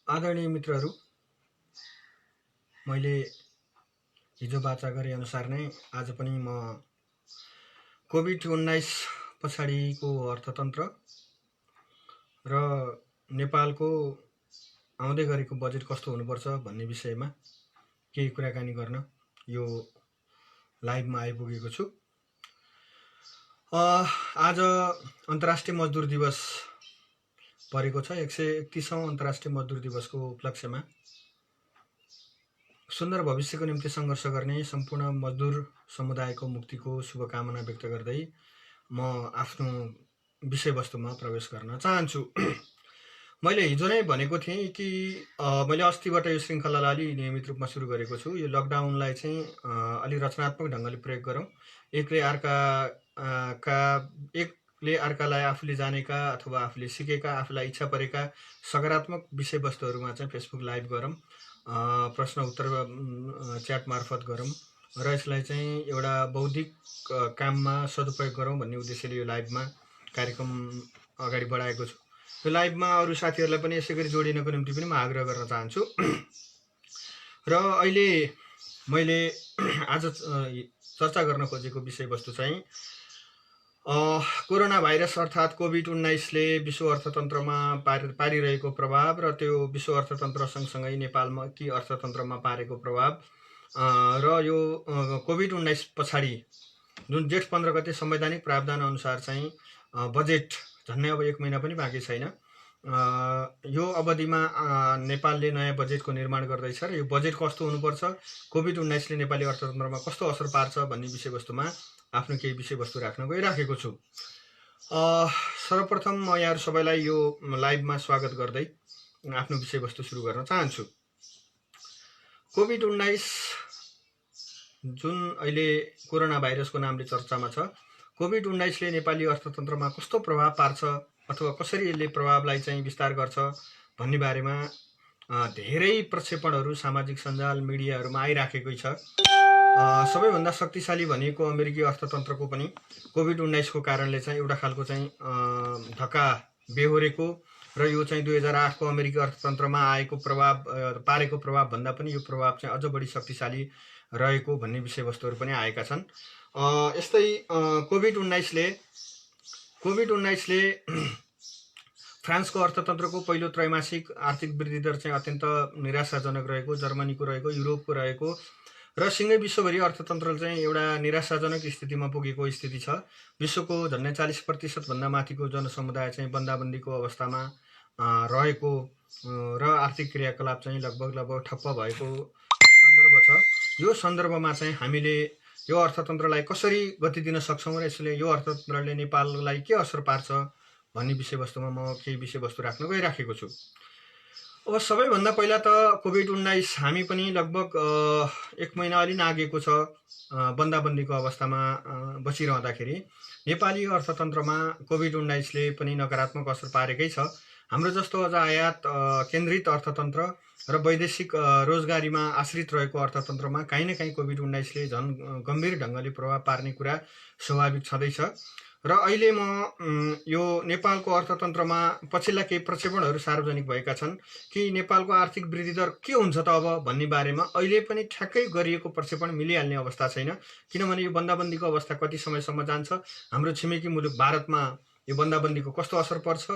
आदरणीय मित्रहरू, मैले हिजो वाचा गरे अनुसार नै आज पनि म कोभिड-19 पछाडिको अर्थतन्त्र र नेपालको आउँदै गरेको बजेट कस्तो हुनुपर्छ भन्ने विषयमा केही कुराकानी गर्न यो लाइभमा आइपुगेको छु। आज अन्तर्राष्ट्रिय मजदुर दिवस परेको छ। 131औं अन्तर्राष्ट्रिय मजदुर दिवसको उपलक्ष्यमा सुन्दर भविष्यको निम्ति सङ्घर्ष गर्ने सम्पूर्ण मजदुर समुदायको मुक्तिको शुभकामना व्यक्त गर्दै म आफ्नो विषयवस्तुमा प्रवेश गर्न चाहन्छु। मैले हिजो नै भनेको थिएँ कि मैले अस्तिबाट यो श्रृङ्खलालाई अलि नियमित रूपमा सुरु गरेको छु। यो लकडाउनलाई चाहिँ अलि रचनात्मक ढङ्गले प्रयोग गरौँ। एकले अर्कालाई आफूले जानेका अथवा आफूले सिकेका, आफूलाई इच्छा परेका सकारात्मक विषयवस्तुहरूमा चाहिँ फेसबुक लाइभ गरौँ, प्रश्न उत्तर च्याट मार्फत गरौँ र यसलाई चाहिँ एउटा बौद्धिक काममा सदुपयोग गरौँ भन्ने उद्देश्यले यो लाइभमा कार्यक्रम अगाडि बढाएको छु। यो लाइभमा अरू साथीहरूलाई पनि यसै गरी जोडिनको निम्ति पनि म आग्रह गर्न चाहन्छु। र अहिले मैले आज चर्चा गर्न खोजेको विषयवस्तु चाहिँ कोरोना भाइरस अर्थात् कोभिड-19ले विश्व अर्थतन्त्रमा पारिरहेको प्रभाव र त्यो विश्व अर्थतन्त्र सँगसँगै नेपालमा कि अर्थतन्त्रमा पारेको प्रभाव र यो कोभिड-19 पछाडि जुन जेठ 15 गते संवैधानिक प्रावधान अनुसार चाहिँ बजेट झन्डै अब 1 महिना पनि बाँकी छैन। यो अवधिमा नेपालले नयाँ बजेटको निर्माण गर्दैछ र यो बजेट कस्तो हुनुपर्छ, कोभिड-19ले नेपाली अर्थतन्त्रमा कस्तो असर पार्छ भन्ने विषयवस्तुमा आफ्नो केही विषयवस्तु राख्न गइराखेको छु। सर्वप्रथम म यहाँहरू सबैलाई यो लाइभमा स्वागत गर्दै आफ्नो विषयवस्तु सुरु गर्न चाहन्छु। कोभिड-19 जुन अहिले कोरोना भाइरसको नामले चर्चामा छ, कोभिड-19ले नेपाली अर्थतन्त्रमा कस्तो प्रभाव पार्छ अथवा कसरी यसले प्रभावलाई चाहिँ विस्तार गर्छ भन्ने बारेमा धेरै प्रक्षेपणहरू सामाजिक सञ्जाल मिडियाहरूमा आइराखेकै छ। सबैभन्दा शक्तिशाली भनेको अमेरिकी अर्थतन्त्रको पनि कोभिड-19 को कारणले चाहिँ एउटा खालको चाहिँ धक्का बेहोरेको र यो चाहिँ 2008 को अमेरिकी अर्थतन्त्रमा पारेको प्रभाव भन्दा पनि यो प्रभाव चाहिँ अझ बढी शक्तिशाली रहेको भन्ने विषयवस्तुहरू पनि आएका छन्। यस्तै कोभिड-19ले फ्रान्सको अर्थतन्त्रको पहिलो त्रैमासिक आर्थिक वृद्धि दर चाहिँ अत्यन्त निराशाजनक रहेको, जर्मनीको रहेको, युरोपको रहेको र सँगै विश्वभरि अर्थतन्त्र चाहिँ एउटा निराशाजनक स्थितिमा पुगेको स्थिति छ। विश्वको झन्डै 40% भन्दा माथिको जनसमुदाय चाहिँ बन्दाबन्दीको अवस्थामा रहेको र आर्थिक क्रियाकलाप चाहिँ लगभग ठप्प भएको सन्दर्भ छ। यो सन्दर्भमा चाहिँ हामीले यो अर्थतन्त्रलाई कसरी गति दिन सक्छौँ र यसले यो अर्थतन्त्रले नेपाललाई के असर पार्छ भन्ने विषयवस्तुमा म केही विषयवस्तु राख्न गइराखेको छु। अब सबैभन्दा पहिला त कोभिड-19 हामी पनि लगभग 1 महिना अलि नागेको छ बन्दाबन्दीको अवस्थामा बसिरहँदाखेरि नेपाली अर्थतन्त्रमा कोभिड-19ले पनि नकारात्मक असर पारेकै छ। हाम्रो जस्तो अझ आयात केन्द्रित अर्थतन्त्र र वैदेशिक रोजगारीमा आश्रित रहेको अर्थतन्त्रमा काहीँ न काहीँ कोभिड-19ले झन् गम्भीर ढङ्गले प्रभाव पार्ने कुरा स्वाभाविक छँदैछ। र अहिले म यो नेपालको अर्थतन्त्रमा पछिल्ला केही प्रक्षेपणहरू सार्वजनिक भएका छन् कि नेपालको आर्थिक वृद्धि दर के हुन्छ त अब भन्ने बारेमा अहिले पनि ठ्याक्कै गरिएको प्रक्षेपण मिलिहाल्ने अवस्था छैन। किनभने यो बन्दाबन्दीको अवस्था कति समयसम्म जान्छ, हाम्रो छिमेकी मुलुक भारतमा यो बन्दाबन्दीको कस्तो असर पर्छ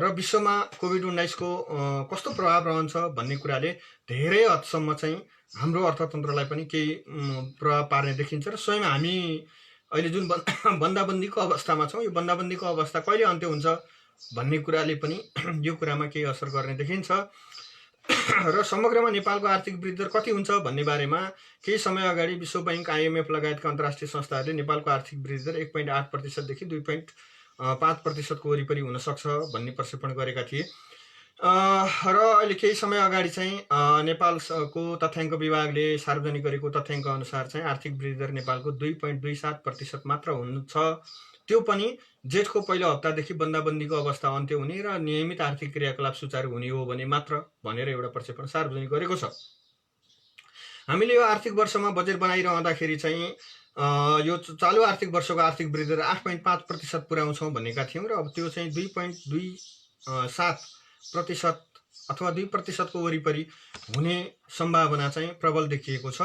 र विश्वमा कोभिड-19 को कस्तो प्रभाव रहन्छ भन्ने कुराले धेरै हदसम्म चाहिँ हाम्रो अर्थतन्त्रलाई पनि केही प्रभाव पार्ने देखिन्छ र स्वयं हामी अहिले जुन बन्दाबन्दीको अवस्थामा छौँ, यो बन्दाबन्दीको अवस्था कहिले अन्त्य हुन्छ भन्ने कुराले पनि यो कुरामा केही असर गर्ने देखिन्छ। र समग्रमा नेपालको आर्थिक वृद्धि दर कति हुन्छ भन्ने बारेमा केही समय अगाडि विश्व बैंक, IMF लगायतका अन्तर्राष्ट्रिय संस्थाहरूले नेपालको आर्थिक वृद्धि दर 1.8% देखि 2.5% को वरिपरि हुन सक्छ भन्ने प्रक्षेपण गरेका थिए। र अहिले केही समय अगाडि चाहिँ नेपालको तथ्याङ्क विभागले सार्वजनिक गरेको तथ्याङ्क अनुसार चाहिँ आर्थिक वृद्धि दर नेपालको 2.27% मात्र हुन्छ। त्यो पनि जेठको पहिलो हप्तादेखि बन्दाबन्दीको अवस्था अन्त्य हुने र नियमित आर्थिक क्रियाकलाप सुचारू हुने हो भने मात्र भनेर एउटा प्रक्षेपण सार्वजनिक गरेको छ। हामीले यो आर्थिक वर्षमा बजेट बनाइरहँदाखेरि चाहिँ यो चालु आर्थिक वर्षको आर्थिक वृद्धि दर 8.5% पुर्याउँछौँ भनेका थियौँ र अब त्यो चाहिँ 2.27% अथवा 2% को वरिपरि हुने सम्भावना चाहिँ प्रबल देखिएको छ।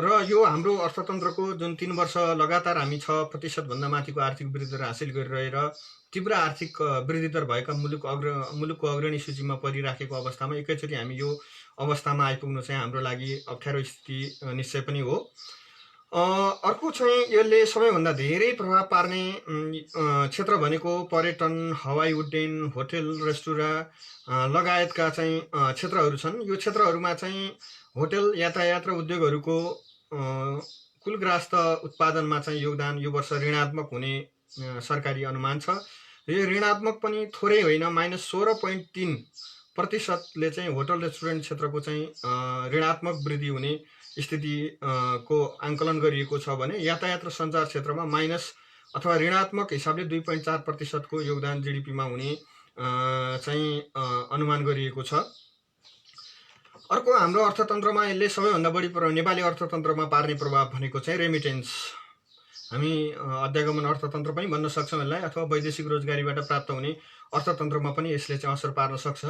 र यो हाम्रो अर्थतन्त्रको जुन 3 वर्ष लगातार हामी 6% भन्दा माथिको आर्थिक वृद्धि दर हासिल गरिरहेर तीव्र आर्थिक वृद्धि दर भएका मुलुकको अग्रणी सूचीमा परिराखेको अवस्थामा एकैचोटि हामी यो अवस्थामा आइपुग्नु चाहिँ हाम्रो लागि अप्ठ्यारो स्थिति निश्चय पनि हो। अर्को चाहिँ यसले सबैभन्दा धेरै प्रभाव पार्ने क्षेत्र भनेको पर्यटन, हवाई उड्डयन, होटेल, रेस्टुरेन्ट लगायतका चाहिँ क्षेत्रहरू छन्। यो क्षेत्रहरूमा चाहिँ होटेल, यातायात र उद्योगहरूको कुलग्रास्त उत्पादनमा चाहिँ योगदान यो वर्ष ऋणात्मक हुने सरकारी अनुमान छ। यो ऋणात्मक पनि थोरै होइन, -16.3%ले चाहिँ होटल रेस्टुरेन्ट क्षेत्रको चाहिँ ऋणात्मक वृद्धि हुने स्थिति को आंकलन गरिएको छ भने यातायात र सञ्चार क्षेत्रमा माइनस अथवा ऋणात्मक हिसाबले 2.4% को योगदान जीडीपीमा हुने चाहिँ अनुमान गरिएको छ। अर्को हाम्रो अर्थतन्त्रमा यसले सबैभन्दा बढी नेपाली अर्थतन्त्रमा पार्ने प्रभाव भनेको चाहिँ रेमिटेन्स। हामी अध्यागमन अर्थतन्त्र पनि भन्न सक्छौँ यसलाई, अथवा वैदेशिक रोजगारीबाट प्राप्त हुने अर्थतन्त्रमा पनि यसले चाहिँ असर पार्न सक्छ।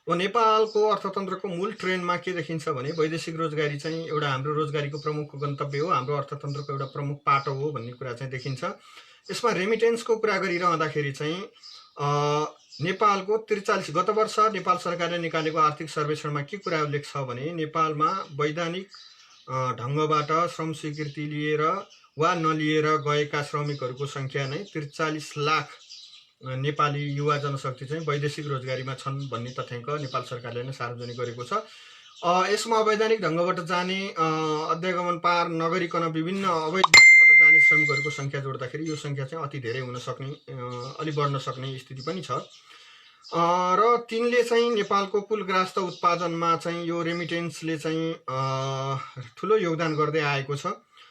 नेपालको अर्थतन्त्रको मूल ट्रेन्डमा के देखिन्छ भने वैदेशिक रोजगारी चाहिँ एउटा हाम्रो रोजगारीको प्रमुख गन्तव्य हो, हाम्रो अर्थतन्त्रको एउटा प्रमुख पाटो हो भन्ने कुरा चाहिँ देखिन्छ। यसमा रेमिटेन्सको कुरा गरिरहँदाखेरि चाहिँ नेपालको 43 गत वर्ष नेपाल सरकारले निकालेको आर्थिक सर्वेक्षणमा के कुरा उल्लेख छ भने नेपालमा वैधानिक ढङ्गबाट श्रम स्वीकृति लिएर वा नलिएर गएका श्रमिकहरूको संख्या नै 43 लाख नेपाली युवा जनशक्ति चाहिँ वैदेशिक रोजगारीमा छन् भन्ने तथ्याङ्क नेपाल सरकारले नै सार्वजनिक गरेको छ। यसमा अवैधानिक ढङ्गबाट जाने अध्यागमन पार नगरिकन विभिन्न अवैध बाटोबाट जाने श्रमिकहरूको संख्या जोड्दाखेरि यो संख्या चाहिँ अति धेरै हुन सक्ने, अलि बढ्न सक्ने स्थिति पनि छ। र तिनले चाहिँ नेपालको कुलग्रास्त उत्पादनमा चाहिँ यो रेमिटेन्सले चाहिँ ठुलो योगदान गर्दै आएको छ।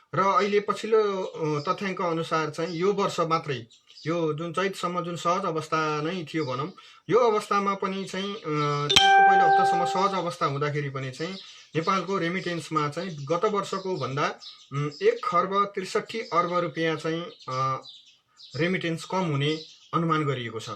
र अहिले पछिल्लो तथ्याङ्क अनुसार चाहिँ यो वर्ष मात्रै, यो जुन चैतसम्म जुन सहज अवस्था नै थियो भनौँ, यो अवस्थामा पनि चाहिँ पहिलो हप्तासम्म सहज अवस्था हुँदाखेरि पनि चाहिँ नेपालको रेमिटेन्समा चाहिँ गत वर्षको भन्दा 1,63 अर्ब रुपियाँ चाहिँ रेमिटेन्स कम हुने अनुमान गरिएको छ।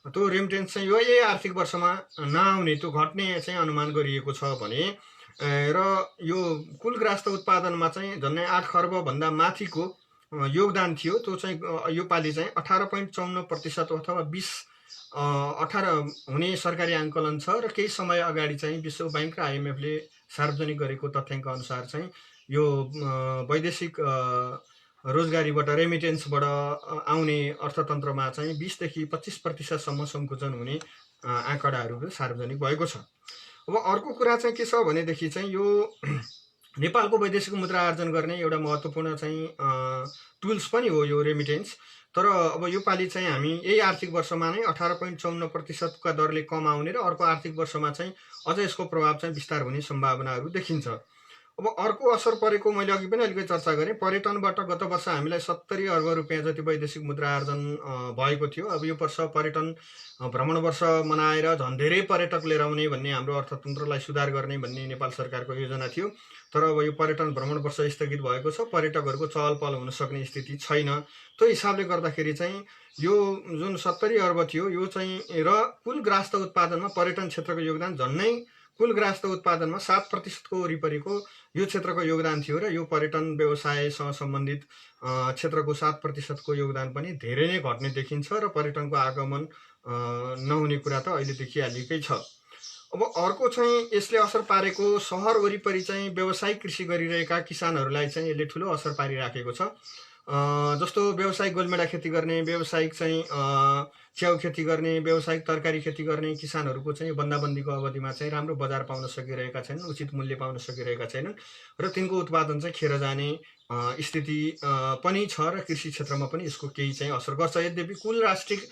त्यो रेमिटेन्स चाहिँ यही आर्थिक वर्षमा नआउने, त्यो घट्ने चाहिँ अनुमान गरिएको छ भने र यो कुलग्रास्त उत्पादनमा चाहिँ झन्डै 8 खर्ब भन्दा माथिको योगदान थियो। त्यो चाहिँ यो पालि चाहिँ 18.54% अथवा 18 हुने सरकारी आंकलन छ। र केही समय अगाडि चाहिँ विश्व बैंक र आइएमएफले सार्वजनिक गरेको तथ्याङ्क अनुसार चाहिँ यो वैदेशिक रोजगारीबाट रेमिटेन्सबाट आउने अर्थतन्त्रमा चाहिँ 20 देखि 25% सम्म सङ्कुचन हुने आँकडाहरू सार्वजनिक भएको छ। अब अर्को कुरा चाहिँ के छ भनेदेखि चाहिँ यो नेपालको वैदेशिक मुद्रा आर्जन गर्ने एउटा महत्त्वपूर्ण चाहिँ टुल्स पनि हो यो रेमिटेन्स। तर अब यो पालि चाहिँ हामी यही आर्थिक वर्षमा नै 18.54% का दरले कम आउने र अर्को आर्थिक वर्षमा चाहिँ अझ यसको प्रभाव चाहिँ विस्तार हुने सम्भावनाहरू देखिन्छ। अब अर्को असर परेको मैले अघि पनि अलिकति चर्चा गरेँ, पर्यटनबाट गत वर्ष हामीलाई 70 अर्ब रुपियाँ जति वैदेशिक मुद्रा आर्जन भएको थियो। अब यो वर्ष पर्यटन भ्रमण वर्ष मनाएर झन् धेरै पर्यटक लिएर आउने भन्ने, हाम्रो अर्थतन्त्रलाई सुधार गर्ने भन्ने नेपाल सरकारको योजना थियो। तर अब यो पर्यटन भ्रमण वर्ष स्थगित भएको छ, पर्यटकहरूको चहल पहल हुन सक्ने स्थिति छैन। त्यो हिसाबले गर्दाखेरि चाहिँ यो जुन 70 अर्ब थियो यो चाहिँ र कुलग्रास्त उत्पादनमा पर्यटन क्षेत्रको योगदान झन्नै कुलग्रास्त उत्पादनमा 7% को वरिपरिको यो क्षेत्रको योगदान थियो र यो पर्यटन व्यवसायसँग सम्बन्धित क्षेत्रको 7% को योगदान पनि धेरै नै घट्ने देखिन्छ र पर्यटनको आगमन नहुने कुरा त अहिले देखिहालेकै छ। अब अर्को चाहिँ यसले असर पारेको सहर वरिपरि चाहिँ व्यावसायिक कृषि गरिरहेका किसानहरूलाई चाहिँ यसले ठुलो असर पारिराखेको छ। जस्तो व्यावसायिक गोलमेडा खेती गर्ने, व्यावसायिक चाहिँ च्याउ खेती गर्ने, व्यावसायिक तरकारी खेती गर्ने किसानहरूको चाहिँ बन्दाबन्दीको अवधिमा चाहिँ राम्रो बजार पाउन सकिरहेका छैनन्, उचित मूल्य पाउन सकिरहेका छैनन् र तिनको उत्पादन चाहिँ खेर जाने स्थिति पनि छ र कृषि क्षेत्रमा पनि यसको केही चाहिँ असर गर्छ। यद्यपि कुल राष्ट्रिक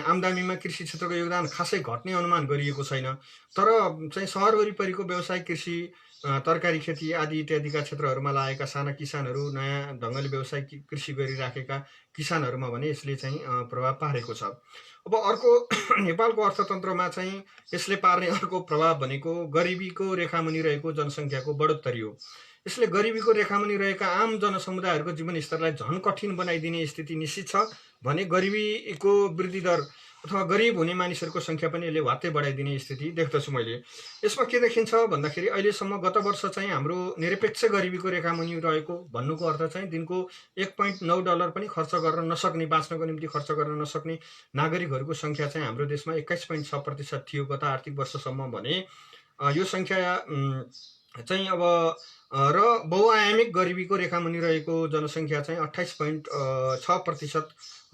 आम्दानीमा कृषि क्षेत्रको योगदान खासै घट्ने अनुमान गरिएको छैन। तर चाहिँ सहर वरिपरिको व्यावसायिक कृषि, तरकारी खेती आदि इत्यादिका क्षेत्रहरूमा लागेका साना किसानहरू, नयाँ ढङ्गले व्यावसायिक कृषि गरिराखेका किसानहरूमा भने यसले चाहिँ प्रभाव पारेको छ। अब अर्को नेपालको अर्थतन्त्रमा चाहिँ यसले पार्ने अर्को प्रभाव भनेको गरिबीको रेखामुनि रहेको जनसङ्ख्याको बढोत्तरी हो। यसले गरिबीको रेखामुनि रहेका आम जनसमुदायहरूको जीवन स्तरलाई झन कठिन बनाइदिने स्थिति निश्चित छ भने गरिबीको वृद्धि दर अथवा गरिब हुने मानिसहरूको सङ्ख्या पनि यसले वात्तै बढाइदिने स्थिति देख्दछु मैले। यसमा के देखिन्छ भन्दाखेरि अहिलेसम्म गत वर्ष चाहिँ हाम्रो निरपेक्ष गरिबीको रेखामुनि रहेको भन्नुको अर्थ चाहिँ दिनको $1.9 पनि खर्च गर्न नसक्ने, बाँच्नको निम्ति खर्च गर्न नसक्ने नागरिकहरूको सङ्ख्या चाहिँ हाम्रो देशमा 21.6% थियो गत आर्थिक वर्षसम्म भने यो सङ्ख्या चाहिँ अब र बहुआयामिक गरिबीको रेखामुनि रहेको जनसङ्ख्या चाहिँ 28.6%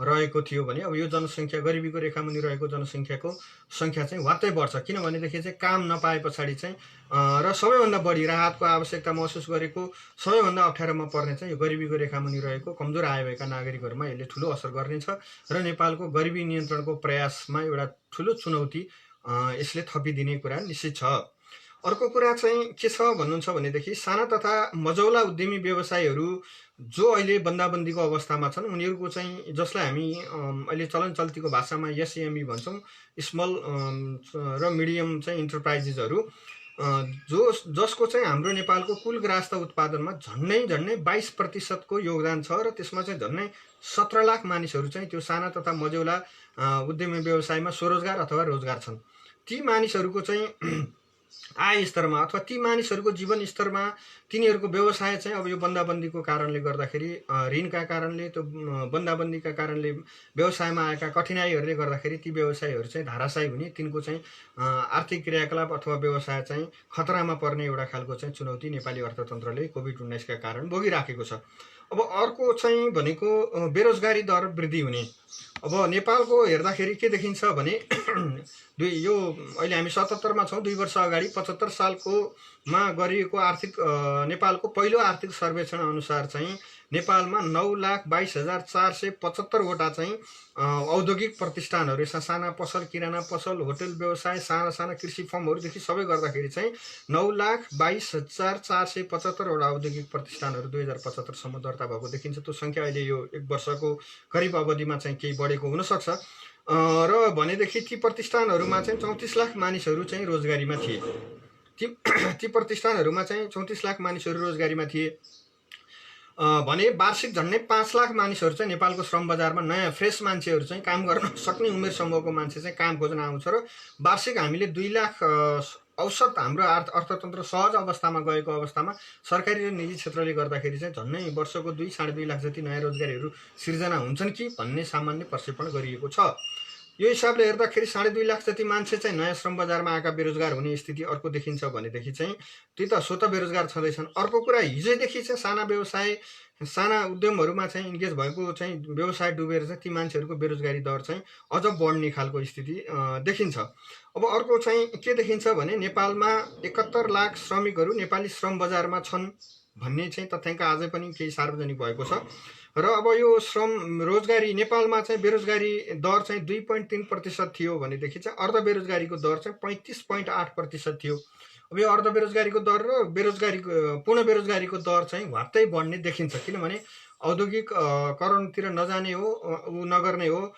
रहेको थियो भने अब यो जनसङ्ख्या गरिबीको रेखामुनि रहेको जनसङ्ख्याको सङ्ख्या चाहिँ वात्तै बढ्छ। किनभनेदेखि चाहिँ काम नपाए पछाडि चाहिँ र सबैभन्दा बढी राहतको आवश्यकता महसुस गरेको सबैभन्दा अप्ठ्यारोमा पर्ने चाहिँ यो गरिबीको रेखामुनि रहेको कमजोर आय भएका नागरिकहरूमा यसले ठुलो असर गर्नेछ र नेपालको गरिबी नियन्त्रणको प्रयासमा एउटा ठुलो चुनौती यसले थपिदिने कुरा निश्चित छ। अर्को कुरा चाहिँ के छ भन्नुहुन्छ भनेदेखि साना तथा मझौला उद्यमी व्यवसायीहरू जो अहिले बन्दाबन्दीको अवस्थामा छन् उनीहरूको चाहिँ जसलाई हामी अहिले चलन चल्तीको भाषामा एसएमई भन्छौँ, स्मल र मिडियम चाहिँ इन्टरप्राइजेसहरू जसको चाहिँ हाम्रो नेपालको कुल ग्राहस्थ उत्पादनमा झन्डै 22% को योगदान छ र त्यसमा चाहिँ झन्डै 17 लाख मानिसहरू चाहिँ त्यो साना तथा मझौला उद्यमी व्यवसायमा स्वरोजगार अथवा रोजगार छन्। ती मानिसहरूको चाहिँ आय स्तरमा अथवा ती मानिसहरूको जीवन स्तरमा तिनीहरूको व्यवसाय चाहिँ अब यो बन्दाबन्दीको कारणले गर्दाखेरि ऋणका कारणले त्यो बन्दाबन्दीका कारणले व्यवसायमा आएका कठिनाइहरूले गर्दाखेरि ती व्यवसायहरू चाहिँ धाराशायी हुने, तिनको चाहिँ आर्थिक क्रियाकलाप अथवा व्यवसाय चाहिँ खतरामा पर्ने एउटा खालको चाहिँ चुनौती नेपाली अर्थतन्त्रले कोभिड-19 का कारण भोगिराखेको छ। अब अर्को चाहिँ भनेको बेरोजगारी दर वृद्धि हुने। अब नेपालको हेर्दाखेरि के देखिन्छ भने यो अहिले हामी 77 मा छौँ, 2 वर्ष अगाडि 75 सालको मा गरिएको आर्थिक नेपालको पहिलो आर्थिक सर्वेक्षण अनुसार चाहिँ नेपालमा 9,22,475 वटा चाहिँ औद्योगिक प्रतिष्ठानहरू, साना पसल, किराना पसल, होटल व्यवसाय, साना साना कृषि फर्महरूदेखि सबै गर्दाखेरि चाहिँ 9,22,475 वटा औद्योगिक प्रतिष्ठानहरू 2075 सम्म दर्ता भएको देखिन्छ। त्यो सङ्ख्या अहिले यो 1 वर्षको करिब अवधिमा चाहिँ केही बढेको हुनसक्छ र भनेदेखि ती प्रतिष्ठानहरूमा चाहिँ 34 लाख मानिसहरू चाहिँ रोजगारीमा थिए। ती प्रतिष्ठानहरूमा चाहिँ 34 लाख मानिसहरू रोजगारीमा थिए भने वार्षिक झन्डै 5 लाख मानिसहरू चाहिँ नेपालको श्रम बजारमा नयाँ फ्रेस मान्छेहरू चाहिँ काम गर्न सक्ने उमेर समूहको मान्छे चाहिँ काम खोज्न आउँछ र वार्षिक हामीले 2 लाख औसत हाम्रो अर्थतन्त्र सहज अवस्थामा गएको अवस्थामा सरकारी र निजी क्षेत्रले गर्दाखेरि चाहिँ झन्डै वर्षको 2-2.5 लाख जति नयाँ रोजगारीहरू सिर्जना हुन्छन् कि भन्ने सामान्य प्रक्षेपण गरिएको छ। यो हिसाबले हेर्दाखेरि 2.5 लाख जति मान्छे चाहिँ नयाँ श्रम बजारमा आएका बेरोजगार हुने स्थिति अर्को देखिन्छ भनेदेखि चाहिँ त्यो त स्वत बेरोजगार छँदैछन्। अर्को कुरा हिजोदेखि चाहिँ साना व्यवसाय, साना उद्यमहरूमा चाहिँ इन्गेज भएको चाहिँ व्यवसाय डुबेर चाहिँ ती मान्छेहरूको बेरोजगारी दर चाहिँ अझ बढ्ने खालको स्थिति देखिन्छ। अब अर्को चाहिँ के देखिन्छ भने नेपालमा 71 लाख श्रमिकहरू नेपाली श्रम बजारमा छन् भन्ने चाहिँ तथ्याङ्क आजै पनि केही सार्वजनिक भएको छ र अब यो श्रम रोजगारी नेपालमा चाहिँ बेरोजगारी दर चाहिँ 2.3% थियो भनेदेखि चाहिँ अर्ध बेरोजगारीको दर चाहिँ 35.8% थियो। अब यो अर्ध बेरोजगारीको दर र पूर्ण बेरोजगारीको दर चाहिँ वात्तै बढ्ने देखिन्छ। किनभने औद्योगिकरणतिर नजाने हो, नगर्ने हो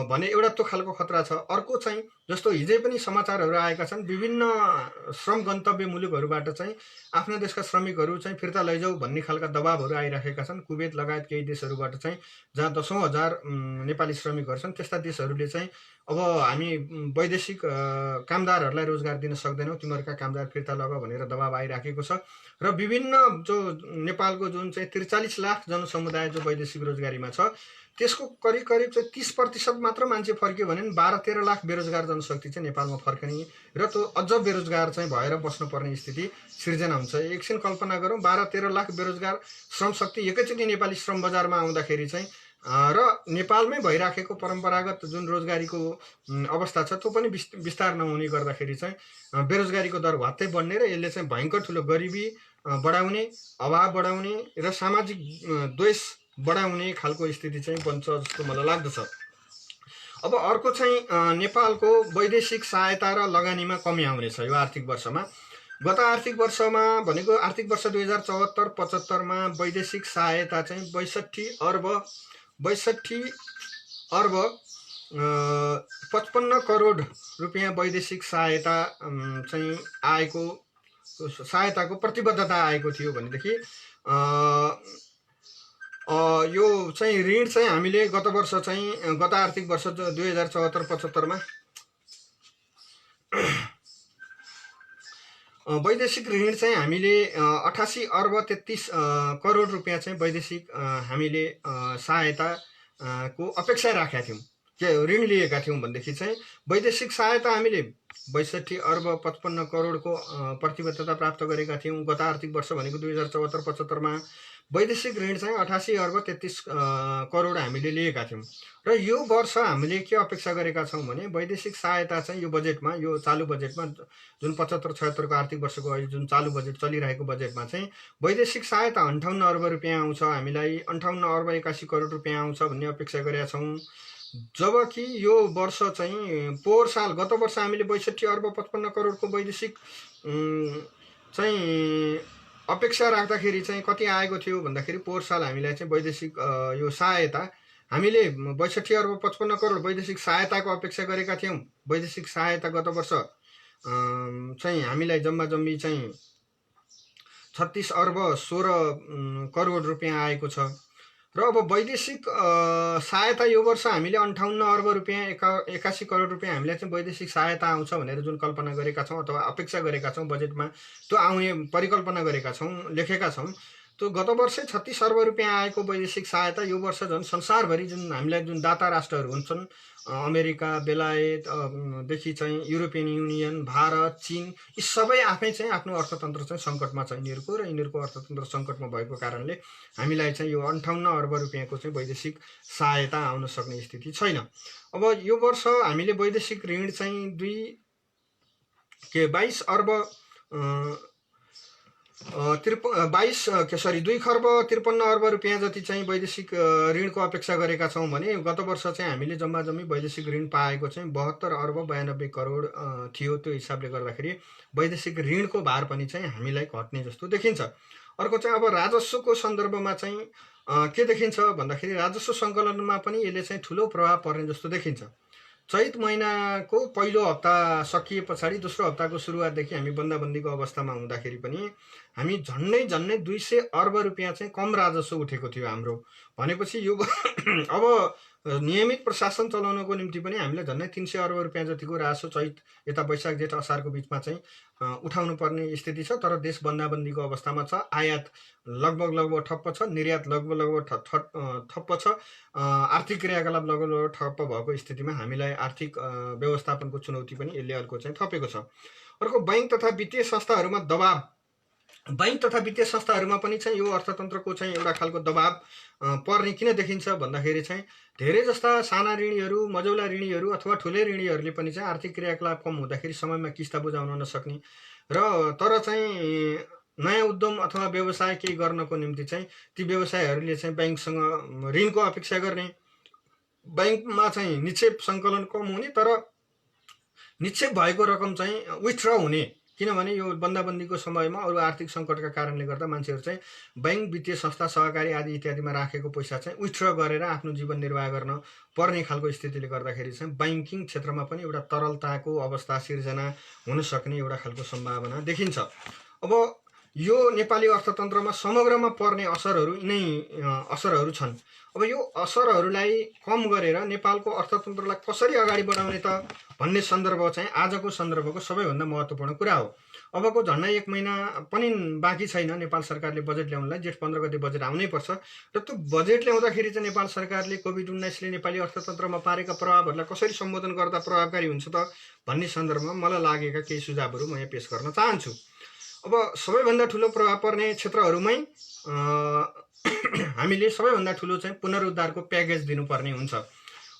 भने एउटा त्यो खालको खतरा छ। अर्को चाहिँ जस्तो हिजै पनि समाचारहरू आएका छन्, विभिन्न श्रम गन्तव्य मुलुकहरूबाट चाहिँ आफ्ना देशका श्रमिकहरू चाहिँ फिर्ता लैजाऊ भन्ने खालका दबावहरू आइराखेका छन्। कुवेत लगायत केही देशहरूबाट चाहिँ जहाँ 10,000 नेपाली श्रमिकहरू छन् त्यस्ता देशहरूले चाहिँ अब हामी वैदेशिक कामदारहरूलाई रोजगार दिन सक्दैनौँ, तिमीहरूका कामदार फिर्ता लग भनेर दबाव आइराखेको छ र विभिन्न जो नेपालको जुन चाहिँ 43 लाख जनसमुदाय जो वैदेशिक रोजगारीमा छ त्यसको करिब चाहिँ 30% मात्र मान्छे फर्कियो भने 12-13 लाख बेरोजगार जनशक्ति चाहिँ नेपालमा फर्कने र त्यो अझ बेरोजगार चाहिँ भएर बस्नुपर्ने स्थिति सिर्जना हुन्छ। एकछिन कल्पना गरौँ, 12-13 लाख बेरोजगार श्रमशक्ति एकैचोटि नेपाली श्रम बजारमा आउँदाखेरि चाहिँ र नेपालमै भइराखेको परम्परागत जुन रोजगारीको अवस्था छ त्यो पनि विस्तार नहुने गर्दाखेरि चाहिँ बेरोजगारीको दर वात्तै बढ्ने र यसले चाहिँ भयङ्कर ठुलो गरिबी बढाउने, अभाव बढाउने र सामाजिक द्वेष बढाउने खालको स्थिति चाहिँ बन्छ जस्तो मलाई लाग्दछ। अब अर्को चाहिँ नेपालको वैदेशिक सहायता र लगानीमा कमी आउनेछ यो आर्थिक वर्षमा। गत आर्थिक वर्षमा भनेको आर्थिक वर्ष 2074-75 मा वैदेशिक सहायता चाहिँ 62 अर्ब 55 करोड रुपियाँ वैदेशिक सहायता चाहिँ आएको, सहायताको प्रतिबद्धता आएको थियो भनेदेखि यो चाहिँ ऋण चाहिँ हामीले गत वर्ष चाहिँ गत आर्थिक वर्ष 2074-75मा वैदेशिक ऋण चाहिँ हामीले 88 अर्ब 33 करोड रुपियाँ चाहिँ वैदेशिक हामीले सहायता को अपेक्षा राखेका थियौँ, के ऋण लिएका थियौँ भनेदेखि चाहिँ वैदेशिक सहायता हामीले 62 अर्ब 55 करोडको प्रतिबद्धता प्राप्त गरेका थियौँ। गत आर्थिक वर्ष भनेको 2074-75मा वैदेशिक ऋण चाहिँ 88 अर्ब 33 करोड हामीले लिएका थियौँ र यो वर्ष हामीले के अपेक्षा गरेका छौँ भने वैदेशिक सहायता चाहिँ यो बजेटमा, यो चालु बजेटमा जुन 75-76 को आर्थिक वर्षको अहिले जुन चालु बजेट चलिरहेको बजेटमा चाहिँ वैदेशिक सहायता 58 अर्ब रुपियाँ आउँछ, हामीलाई 58 अर्ब 81 करोड रुपियाँ आउँछ भन्ने अपेक्षा गरेका छौँ। जबकि यो वर्ष चाहिँ पोहोर साल गत वर्ष हामीले 62 अर्ब 55 करोडको वैदेशिक चाहिँ अपेक्षा राख्दाखेरि चाहिँ कति आएको थियो भन्दाखेरि पोहोर साल हामीलाई चाहिँ वैदेशिक यो सहायता हामीले 62 अर्ब 55 करोड वैदेशिक सहायताको अपेक्षा गरेका थियौँ। वैदेशिक सहायता गत वर्ष चाहिँ हामीलाई जम्मा जम्मी चाहिँ 36 अर्ब 16 करोड रुपियाँ आएको छ र अब वैदेशिक सहायता यो वर्ष हामीले 58 अर्ब रुपियाँ 81 करोड रुपियाँ हामीलाई चाहिँ वैदेशिक सहायता आउँछ भनेर जुन कल्पना गरेका छौँ अथवा अपेक्षा गरेका छौँ बजेटमा त्यो आउने परिकल्पना गरेका छौँ, लेखेका छौँ। त्यो गत वर्षै 36 अर्ब रुपियाँ आएको वैदेशिक सहायता यो वर्ष झन् संसारभरि जुन हामीलाई जुन दाता राष्ट्रहरू हुन्छन्, अमेरिका, बेलायतदेखि चाहिँ युरोपियन युनियन, भारत, चीन, यी सबै आफै चाहिँ आफ्नो अर्थतन्त्र चाहिँ सङ्कटमा छ यिनीहरूको, र यिनीहरूको अर्थतन्त्र सङ्कटमा भएको कारणले हामीलाई चाहिँ यो 58 अर्ब रुपियाँको चाहिँ वैदेशिक सहायता आउन सक्ने स्थिति छैन। अब यो वर्ष हामीले वैदेशिक ऋण चाहिँ 22 खर्ब 53 अर्ब रुपियाँ जति चाहिँ वैदेशिक ऋणको अपेक्षा गरेका छौँ भने गत वर्ष चाहिँ हामीले जम्मा जम्मी वैदेशिक ऋण पाएको चाहिँ 72 अर्ब 92 करोड थियो। त्यो हिसाबले गर्दाखेरि वैदेशिक ऋणको भार पनि चाहिँ हामीलाई घट्ने जस्तो देखिन्छ। अर्को चाहिँ अब राजस्वको सन्दर्भमा चाहिँ के देखिन्छ भन्दाखेरि राजस्व सङ्कलनमा पनि यसले चाहिँ ठुलो प्रभाव पर्ने जस्तो देखिन्छ। चैत महिनाको पहिलो हप्ता सकिए पछाडि दोस्रो हप्ताको सुरुवातदेखि हामी बन्दाबन्दीको अवस्थामा हुँदाखेरि पनि हामी झन्डै 200 अर्ब रुपियाँ चाहिँ कम राजस्व उठेको थियो हाम्रो। भनेपछि यो अब नियमित प्रशासन चलाउनको निम्ति पनि हामीलाई झन्डै 300 अर्ब रुपियाँ जतिको राजस्व चैत यता वैशाख जेठ असारको बिचमा चाहिँ उठाउनु पर्ने स्थिति छ। तर देश बन्दाबन्दीको अवस्थामा छ, आयात लगभग ठप्प छ, निर्यात लगभग ठप्प छ, आर्थिक क्रियाकलाप लगभग ठप्प भएको स्थितिमा हामीलाई आर्थिक व्यवस्थापनको चुनौती पनि यसले अर्को चाहिँ थपेको छ। अर्को बैंक तथा वित्तीय संस्थाहरूमा दबाब, बैंक तथा वित्तीय संस्थाहरूमा पनि चाहिँ यो अर्थतन्त्रको चाहिँ एउटा खालको दबाब पर्ने किन देखिन्छ भन्दाखेरि चाहिँ धेरै जस्ता साना ऋणीहरू, मझौला ऋणीहरू अथवा ठुलै ऋणीहरूले पनि चाहिँ आर्थिक क्रियाकलाप कम हुँदाखेरि समयमा किस्ता बुझाउन नसक्ने र तर चाहिँ नयाँ उद्यम अथवा व्यवसाय केही गर्नको निम्ति चाहिँ ती व्यवसायहरूले चाहिँ बैंकसँग ऋणको अपेक्षा गर्ने, बैंकमा चाहिँ निक्षेप सङ्कलन कम हुने तर निक्षेप भएको रकम चाहिँ विथड्र हुने। किनभने यो बन्दाबन्दीको समयमा अरू आर्थिक सङ्कटका कारणले गर्दा मान्छेहरू चाहिँ बैंक, वित्तीय संस्था, सहकारी आदि इत्यादिमा राखेको पैसा चाहिँ विथड्र गरेर आफ्नो जीवन निर्वाह गर्न पर्ने खालको स्थितिले गर्दाखेरि चाहिँ बैंकिङ क्षेत्रमा पनि एउटा तरलताको अवस्था सिर्जना हुन सक्ने एउटा खालको सम्भावना देखिन्छ। अब यो नेपाली अर्थतन्त्रमा समग्रमा पर्ने असरहरू छन्। अब यो असरहरूलाई कम गरेर नेपालको अर्थतन्त्रलाई कसरी अगाडि बढाउने त भन्ने सन्दर्भ चाहिँ आजको सन्दर्भको सबैभन्दा महत्त्वपूर्ण कुरा हो। अबको झन्डै 1 महिना पनि बाँकी छैन नेपाल सरकारले बजेट ल्याउनलाई। जेठ 15 गते बजेट आउनै पर्छ र त्यो बजेट ल्याउँदाखेरि चाहिँ नेपाल सरकारले कोभिड-19ले नेपाली अर्थतन्त्रमा पारेका प्रभावहरूलाई कसरी सम्बोधन गर्दा प्रभावकारी हुन्छ त भन्ने सन्दर्भमा मलाई लागेका केही सुझावहरू म यहाँ पेश गर्न चाहन्छु। अब सबैभन्दा ठुलो प्रभाव पर्ने क्षेत्रहरूमै हामीले सबैभन्दा ठुलो चाहिँ पुनरुद्धारको प्याकेज दिनुपर्ने हुन्छ।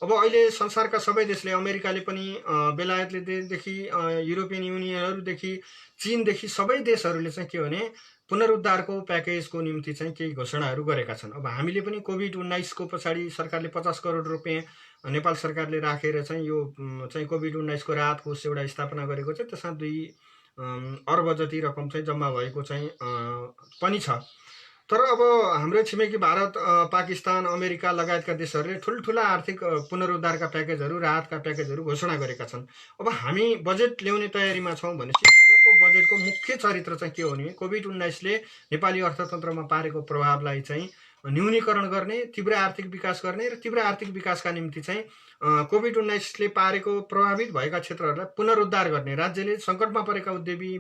अब अहिले संसारका सबै देशले, अमेरिकाले पनि, बेलायतलेदेखि युरोपियन युनियनहरूदेखि चीनदेखि सबै देशहरूले चाहिँ के भने पुनरुद्धारको प्याकेजको निम्ति चाहिँ केही घोषणाहरू गरेका छन्। अब हामीले पनि कोभिड-19 को पछाडि सरकारले 50 करोड रुपियाँ नेपाल सरकारले राखेर चाहिँ यो चाहिँ कोभिड-19 को राहत कोष एउटा स्थापना गरेको छ। त्यसमा 2 अर्ब जति रकम चाहिँ जम्मा भएको चाहिँ पनि छ। तर अब हाम्रो छिमेकी भारत, पाकिस्तान, अमेरिका लगायतका देशहरूले ठुल्ठुला आर्थिक पुनरुद्धारका प्याकेजहरू, राहतका प्याकेजहरू घोषणा गरेका छन्। अब हामी बजेट ल्याउने तयारीमा छौँ भनेपछि अबको बजेटको मुख्य चरित्र चाहिँ के हो भने कोभिड-19ले नेपाली अर्थतन्त्रमा पारेको प्रभावलाई चाहिँ न्यूनीकरण गर्ने, तीव्र आर्थिक विकास गर्ने र तीव्र आर्थिक विकासका निम्ति चाहिँ कोभिड-19ले पारेको प्रभावित भएका क्षेत्रहरूलाई पुनरुद्धार गर्ने, राज्यले सङ्कटमा परेका उद्यमी,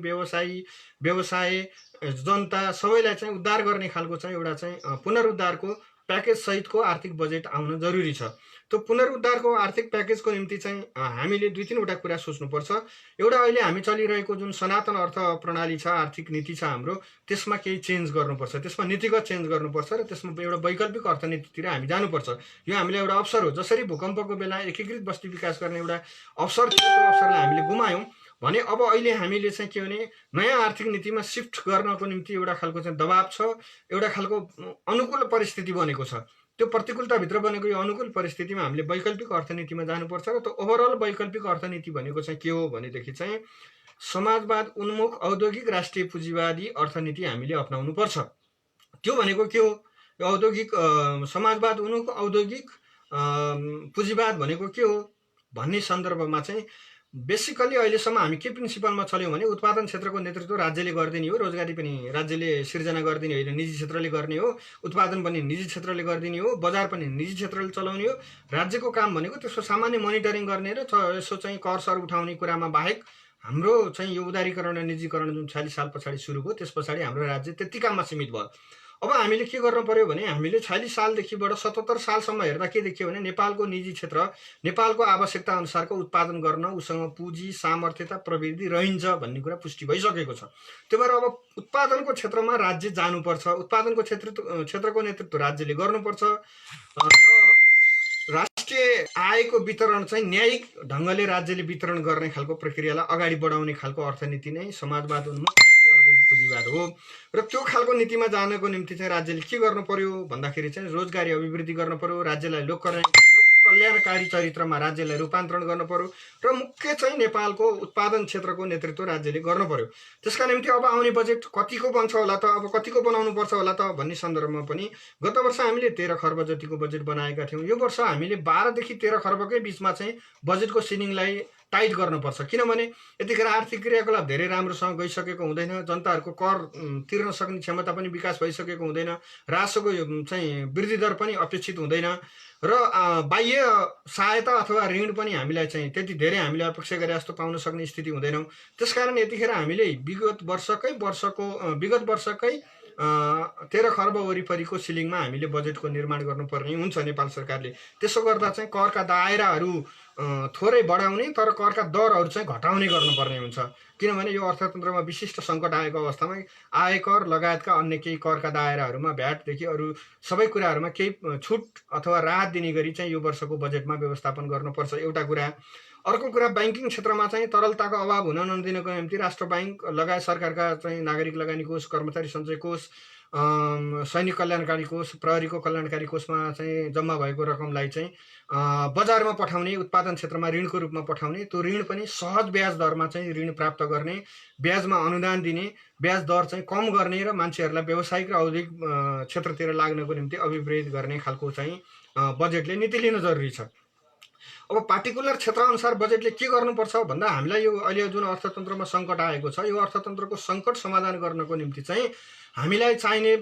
व्यवसाय जनता सबैलाई चाहिँ उद्धार गर्ने खालको चाहिँ एउटा चाहिँ पुनरुद्धारको प्याकेज सहितको आर्थिक बजेट आउन जरुरी छ। त्यो पुनरुद्धारको आर्थिक प्याकेजको निम्ति चाहिँ हामीले 2-3वटा कुरा सोच्नुपर्छ। एउटा अहिले हामी चलिरहेको जुन सनातन अर्थ प्रणाली छ, आर्थिक नीति छ हाम्रो, त्यसमा केही चेन्ज गर्नुपर्छ, त्यसमा नीतिगत चेन्ज गर्नुपर्छ र त्यसमा एउटा वैकल्पिक अर्थनीतितिर हामी जानुपर्छ। यो हामीलाई एउटा अवसर हो। जसरी भूकम्पको बेला एकीकृत बस्ती विकास गर्ने एउटा अवसर थियो, त्यो अवसरलाई हामीले गुमायौँ भने अब अहिले हामीले चाहिँ के भने नयाँ आर्थिक नीतिमा शिफ्ट गर्नको निम्ति एउटा खालको चाहिँ दबाब छ, एउटा खालको अनुकूल परिस्थिति बनेको छ। त्यो प्रतिकूलताभित्र बनेको यो अनुकूल परिस्थितिमा हामीले वैकल्पिक अर्थनीतिमा जानुपर्छ र त्यो ओभरअल वैकल्पिक अर्थनीति भनेको चाहिँ के हो भनेदेखि चाहिँ समाजवाद उन्मुख औद्योगिक राष्ट्रिय पुँजीवादी अर्थनीति हामीले अपनाउनुपर्छ। त्यो भनेको के हो? यो औद्योगिक समाजवाद उन्मुख औद्योगिक पुँजीवाद भनेको के हो भन्ने सन्दर्भमा चाहिँ बेसिकली अहिलेसम्म हामी के प्रिन्सिपलमा चल्यौँ भने उत्पादन क्षेत्रको नेतृत्व राज्यले गरिदिने हो, रोजगारी पनि राज्यले सिर्जना गरिदिने होइन, निजी क्षेत्रले गर्ने हो, उत्पादन पनि निजी क्षेत्रले गरिदिने हो, बजार पनि निजी क्षेत्रले चलाउने हो। राज्यको काम भनेको त्यसको सामान्य मोनिटरिङ गर्ने र यसो चाहिँ कर सर उठाउने कुरामा बाहेक हाम्रो चाहिँ यो उदारीकरण र निजीकरण जुन 46 साल पछाडि सुरु भयो, त्यस पछाडि हाम्रो राज्य त्यति काममा सीमित भयो। अब हामीले के गर्न पर्यो भने हामीले 46 सालदेखिबाट 77 सालसम्म हेर्दा के देखियो भने नेपालको निजी क्षेत्र नेपालको आवश्यकता अनुसारको उत्पादन गर्न उसँग पुँजी, सामर्थ्यता, प्रविधि रहन्छ भन्ने कुरा पुष्टि भइसकेको छ। त्यही भएर अब उत्पादनको क्षेत्रमा राज्य जानुपर्छ, उत्पादनको क्षेत्रको नेतृत्व राज्यले गर्नुपर्छ र राष्ट्रिय आयको वितरण चाहिँ न्यायिक ढङ्गले राज्यले वितरण गर्ने खालको प्रक्रियालाई अगाडि बढाउने खालको अर्थनीति नै समाजवाद उन्मुख राष्ट्रिय औद्योगिक पुँजीवाद हो। र त्यो खालको नीतिमा जानको निम्ति चाहिँ राज्यले के गर्नु पर्यो भन्दाखेरि चाहिँ रोजगारी अभिवृद्धि गर्नु पर्यो, राज्यलाई लोक कल्याणकारी चरित्रमा राज्यलाई रूपान्तरण गर्नु पर्यो र मुख्य चाहिँ नेपालको उत्पादन क्षेत्रको नेतृत्व राज्यले गर्नु पर्यो। त्यसका निम्ति अब आउने बजेट कतिको बन्छ होला त, अब कतिको बनाउनुपर्छ होला त भन्ने सन्दर्भमा पनि गत वर्ष हामीले 13 खर्ब जतिको बजेट बनाएका थियौँ। यो वर्ष हामीले 12 देखि 13 खर्बकै बिचमा चाहिँ बजेटको सिलिङलाई टाइट गर्नुपर्छ, किनभने यतिखेर आर्थिक क्रियाकलाप धेरै राम्रोसँग गइसकेको हुँदैन, जनताहरूको कर तिर्न सक्ने क्षमता पनि विकास भइसकेको हुँदैन, राजस्वको चाहिँ वृद्धि दर पनि अपेक्षित हुँदैन र बाह्य सहायता अथवा ऋण पनि हामीलाई चाहिँ त्यति धेरै हामीले अपेक्षा गरे जस्तो पाउन सक्ने स्थिति हुँदैनौँ। त्यसकारण यतिखेर हामीले विगत वर्षकै 13 खर्ब वरिपरिको सिलिङमा हामीले बजेटको निर्माण गर्नुपर्ने हुन्छ नेपाल सरकारले। त्यसो गर्दा चाहिँ करका दायराहरू थोरै बढाउने तर करका दरहरू चाहिँ घटाउने गर्नुपर्ने हुन्छ, किनभने यो अर्थतन्त्रमा विशिष्ट सङ्कट आएको अवस्थामा आयकर लगायतका अन्य केही करका दायराहरूमा भ्याटदेखि अरू सबै कुराहरूमा केही छुट अथवा राहत दिने गरी चाहिँ यो वर्षको बजेटमा व्यवस्थापन गर्नुपर्छ, एउटा कुरा। अर्को कुरा, ब्याङ्किङ क्षेत्रमा चाहिँ तरलताको अभाव हुन नदिनको निम्ति राष्ट्र ब्याङ्क लगायत सरकारका चाहिँ नागरिक लगानी कोष, कर्मचारी सञ्चय कोष, सैनिक कल्याणकारी कोष, प्रहरीको कल्याणकारी कोषमा चाहिँ जम्मा भएको रकमलाई चाहिँ बजारमा पठाउने, उत्पादन क्षेत्रमा ऋणको रूपमा पठाउने, त्यो ऋण पनि सहज ब्याज दरमा चाहिँ ऋण प्राप्त गर्ने, ब्याजमा अनुदान दिने, ब्याज दर चाहिँ कम गर्ने र मान्छेहरूलाई व्यावसायिक र औद्योगिक क्षेत्रतिर लाग्नको निम्ति अभिप्रेरित गर्ने खालको चाहिँ बजेटले नीति लिन जरुरी छ। अब पार्टिकुलर क्षेत्रअनुसार बजेटले के गर्नुपर्छ भन्दा हामीलाई यो अहिले जुन अर्थतन्त्रमा सङ्कट आएको छ, यो अर्थतन्त्रको सङ्कट समाधान गर्नको निम्ति चाहिँ हामीलाई चाहिने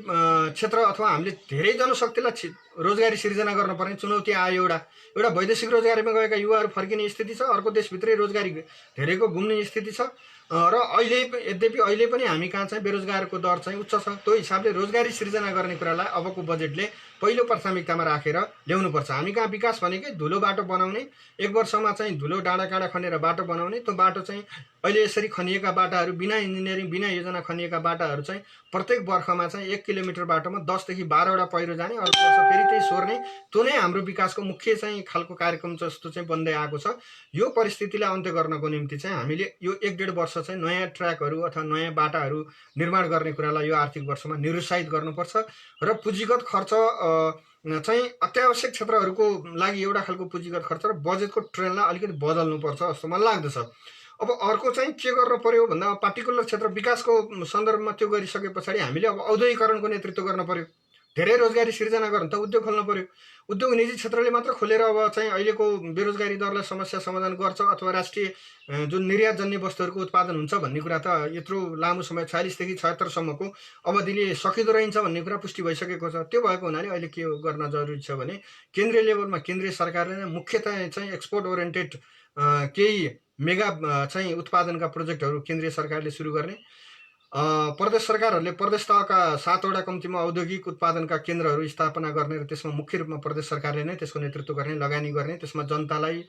क्षेत्र अथवा हामीले धेरै जनशक्तिलाई रोजगारी सिर्जना गर्नुपर्ने चुनौती आयो। एउटा वैदेशिक रोजगारीमा गएका युवाहरू फर्किने स्थिति छ, अर्को देशभित्रै रोजगारी धेरैको घुम्ने स्थिति छ र यद्यपि अहिले पनि हामी कहाँ चाहिँ बेरोजगारको दर चाहिँ उच्च छ। त्यो हिसाबले रोजगारी सिर्जना गर्ने कुरालाई अबको बजेटले पहिलो प्राथमिकतामा राखेर ल्याउनुपर्छ। हामी कहाँ विकास भनेकै धुलो बाटो बनाउने, 1 वर्षमा चाहिँ धुलो डाँडा काँडा खनेर बाटो बनाउने, त्यो बाटो चाहिँ अहिले यसरी खनिएका बाटाहरू बिना इन्जिनियरिङ बिना योजना खनिएका बाटाहरू चाहिँ प्रत्येक वर्षमा चाहिँ 1 किलोमिटर बाटोमा 10 देखि 12वटा पहिरो जाने, अर्को वर्ष फेरि त्यही सोर्ने, त्यो नै हाम्रो विकासको मुख्य चाहिँ खालको कार्यक्रम जस्तो चाहिँ बन्दै आएको छ। यो परिस्थितिलाई अन्त्य गर्नको निम्ति चाहिँ हामीले यो 1-1.5 वर्ष चाहिँ नयाँ ट्र्याकहरू अथवा नयाँ बाटाहरू निर्माण गर्ने कुरालाई यो आर्थिक वर्षमा निरुत्साहित गर्नुपर्छ र पुँजीगत खर्च चाहिँ अत्यावश्यक क्षेत्रहरूको लागि एउटा खालको पुँजीगत खर्च र बजेटको ट्रेन्डलाई अलिकति बदल्नुपर्छ जस्तो मलाई लाग्दछ। अब अर्को चाहिँ के गर्न पर्यो भन्दा पार्टिकुलर क्षेत्र विकासको सन्दर्भमा त्यो गरिसके पछाडि हामीले अब औद्योगिकरणको नेतृत्व गर्न पर्यो। धेरै रोजगारी सिर्जना गर्नु त उद्योग खोल्न पर्यो। उद्योग निजी क्षेत्रले मात्र खोलेर अब चाहिँ अहिलेको बेरोजगारी दरलाई समस्या समाधान गर्छ अथवा राष्ट्रिय जुन निर्यातजन्य वस्तुहरूको उत्पादन हुन्छ भन्ने कुरा त यत्रो लामो समय 46 देखि 76सम्मको अवधिले सकिँदो रहन्छ भन्ने कुरा पुष्टि भइसकेको छ। त्यो भएको हुनाले अहिले के गर्न जरुरी छ भने केन्द्रीय लेभलमा केन्द्रीय सरकारले नै मुख्यतया चाहिँ एक्सपोर्ट ओरिएन्टेड केही मेगा चाहिँ उत्पादनका प्रोजेक्टहरू केन्द्रीय सरकारले सुरु गर्ने, प्रदेश सरकारहरूले प्रदेश तहका 7वटा कम्तीमा औद्योगिक उत्पादनका केन्द्रहरू स्थापना गर्ने र त्यसमा मुख्य रूपमा प्रदेश सरकारले नै त्यसको नेतृत्व गर्ने, लगानी गर्ने, त्यसमा जनतालाई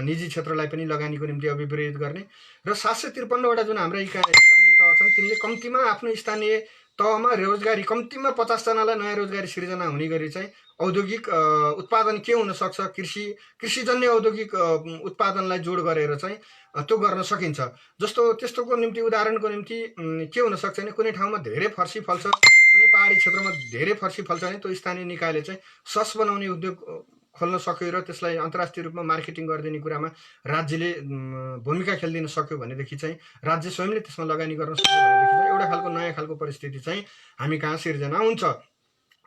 निजी क्षेत्रलाई पनि लगानीको निम्ति अभिप्रेरित गर्ने र 753वटा जुन हाम्रा स्थानीय तह छन् तिनले कम्तीमा आफ्नो स्थानीय तहमा रोजगारी कम्तीमा 50 जनालाई नयाँ रोजगारी सिर्जना हुने गरी चाहिँ औद्योगिक उत्पादन के हुन सक्छ, कृषिजन्य औद्योगिक उत्पादनलाई जोड गरेर चाहिँ त्यो गर्न सकिन्छ। जस्तो त्यस्तोको निम्ति उदाहरणको निम्ति के हुन सक्छ भने कुनै ठाउँमा धेरै फर्सी फल्छ, कुनै पहाडी क्षेत्रमा धेरै फर्सी फल्छ भने त्यो स्थानीय निकायले चाहिँ सस बनाउने उद्योग खोल्न सक्यो र त्यसलाई अन्तर्राष्ट्रिय रूपमा मार्केटिङ गरिदिने कुरामा राज्यले भूमिका खेलिदिन सक्यो भनेदेखि चाहिँ राज्य स्वयंले त्यसमा लगानी गर्न सक्यो भनेदेखि चाहिँ एउटा खालको नयाँ खालको परिस्थिति चाहिँ हामी कहाँ सिर्जना हुन्छ।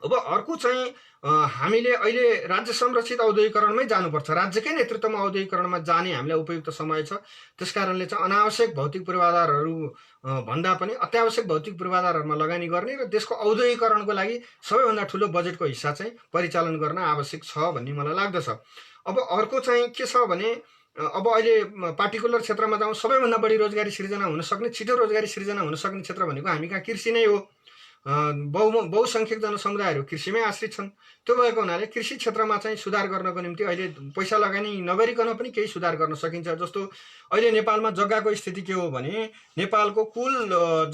अब अर्को चाहिँ हामीले अहिले राज्य संरक्षित औद्योगिकरणमै जानुपर्छ। राज्यकै नेतृत्वमा औद्योगिकरणमा जाने हामीलाई उपयुक्त समय छ। त्यसकारणले चाहिँ अनावश्यक भौतिक पूर्वाधारहरू भन्दा पनि अत्यावश्यक भौतिक पूर्वाधारहरूमा लगानी गर्ने र देशको औद्योगिकरणको लागि सबैभन्दा ठुलो बजेटको हिस्सा चाहिँ परिचालन गर्न आवश्यक छ भन्ने मलाई लाग्दछ। अब अर्को चाहिँ के छ भने अब अहिले पार्टिकुलर क्षेत्रमा जाउँ, सबैभन्दा बढी रोजगारी सिर्जना हुन सक्ने, छिटो रोजगारी सिर्जना हुन सक्ने क्षेत्र भनेको हामी कहाँ कृषि नै हो। बहुसङ्ख्यक जनसमुदायहरू कृषिमै आश्रित छन्। त्यो भएको हुनाले कृषि क्षेत्रमा चाहिँ सुधार गर्नको निम्ति अहिले पैसा लगानी नगरिकन पनि केही सुधार गर्न सकिन्छ। जस्तो अहिले नेपालमा जग्गाको स्थिति के हो भने नेपालको कुल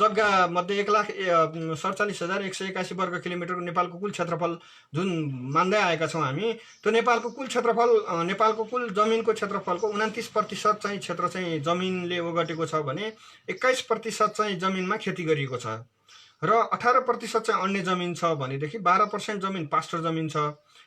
जग्गा मध्ये 1,47,181 वर्ग किलोमिटरको नेपालको कुल क्षेत्रफल जुन मान्दै आएका छौँ हामी, त्यो नेपालको कुल क्षेत्रफल नेपालको कुल जमिनको क्षेत्रफलको 29% चाहिँ क्षेत्र चाहिँ जमिनले ओगटेको छ भने 21% चाहिँ जमिनमा खेती गरिएको छ र 18% चाहिँ अन्य जमिन छ भनेदेखि 12% जमिन पास्टर जमिन छ,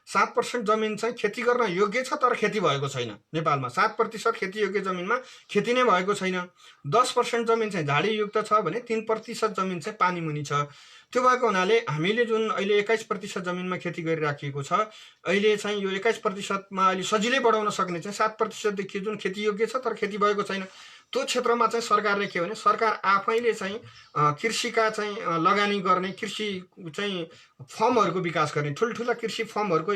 7% जमिन चाहिँ खेती गर्न योग्य छ तर खेती भएको छैन। नेपालमा 7% खेती योग्य जमिनमा खेती नै भएको छैन। 10% जमिन चाहिँ झाडीयुक्त छ भने 3% जमिन चाहिँ पानी मुनि छ। त्यो भएको हुनाले हामीले जुन अहिले 21% जमिनमा खेती गरिराखिएको छ, अहिले चाहिँ यो 21%मा अहिले सजिलै बढाउन सक्ने चाहिँ 7% देखि जुन खेती योग्य छ तर खेती भएको छैन, त्यो क्षेत्रमा चाहिँ सरकारले के भने सरकार आफैले चाहिँ कृषिका चाहिँ लगानी गर्ने, कृषि चाहिँ फर्महरूको विकास गर्ने, ठुल्ठुला कृषि फर्महरूको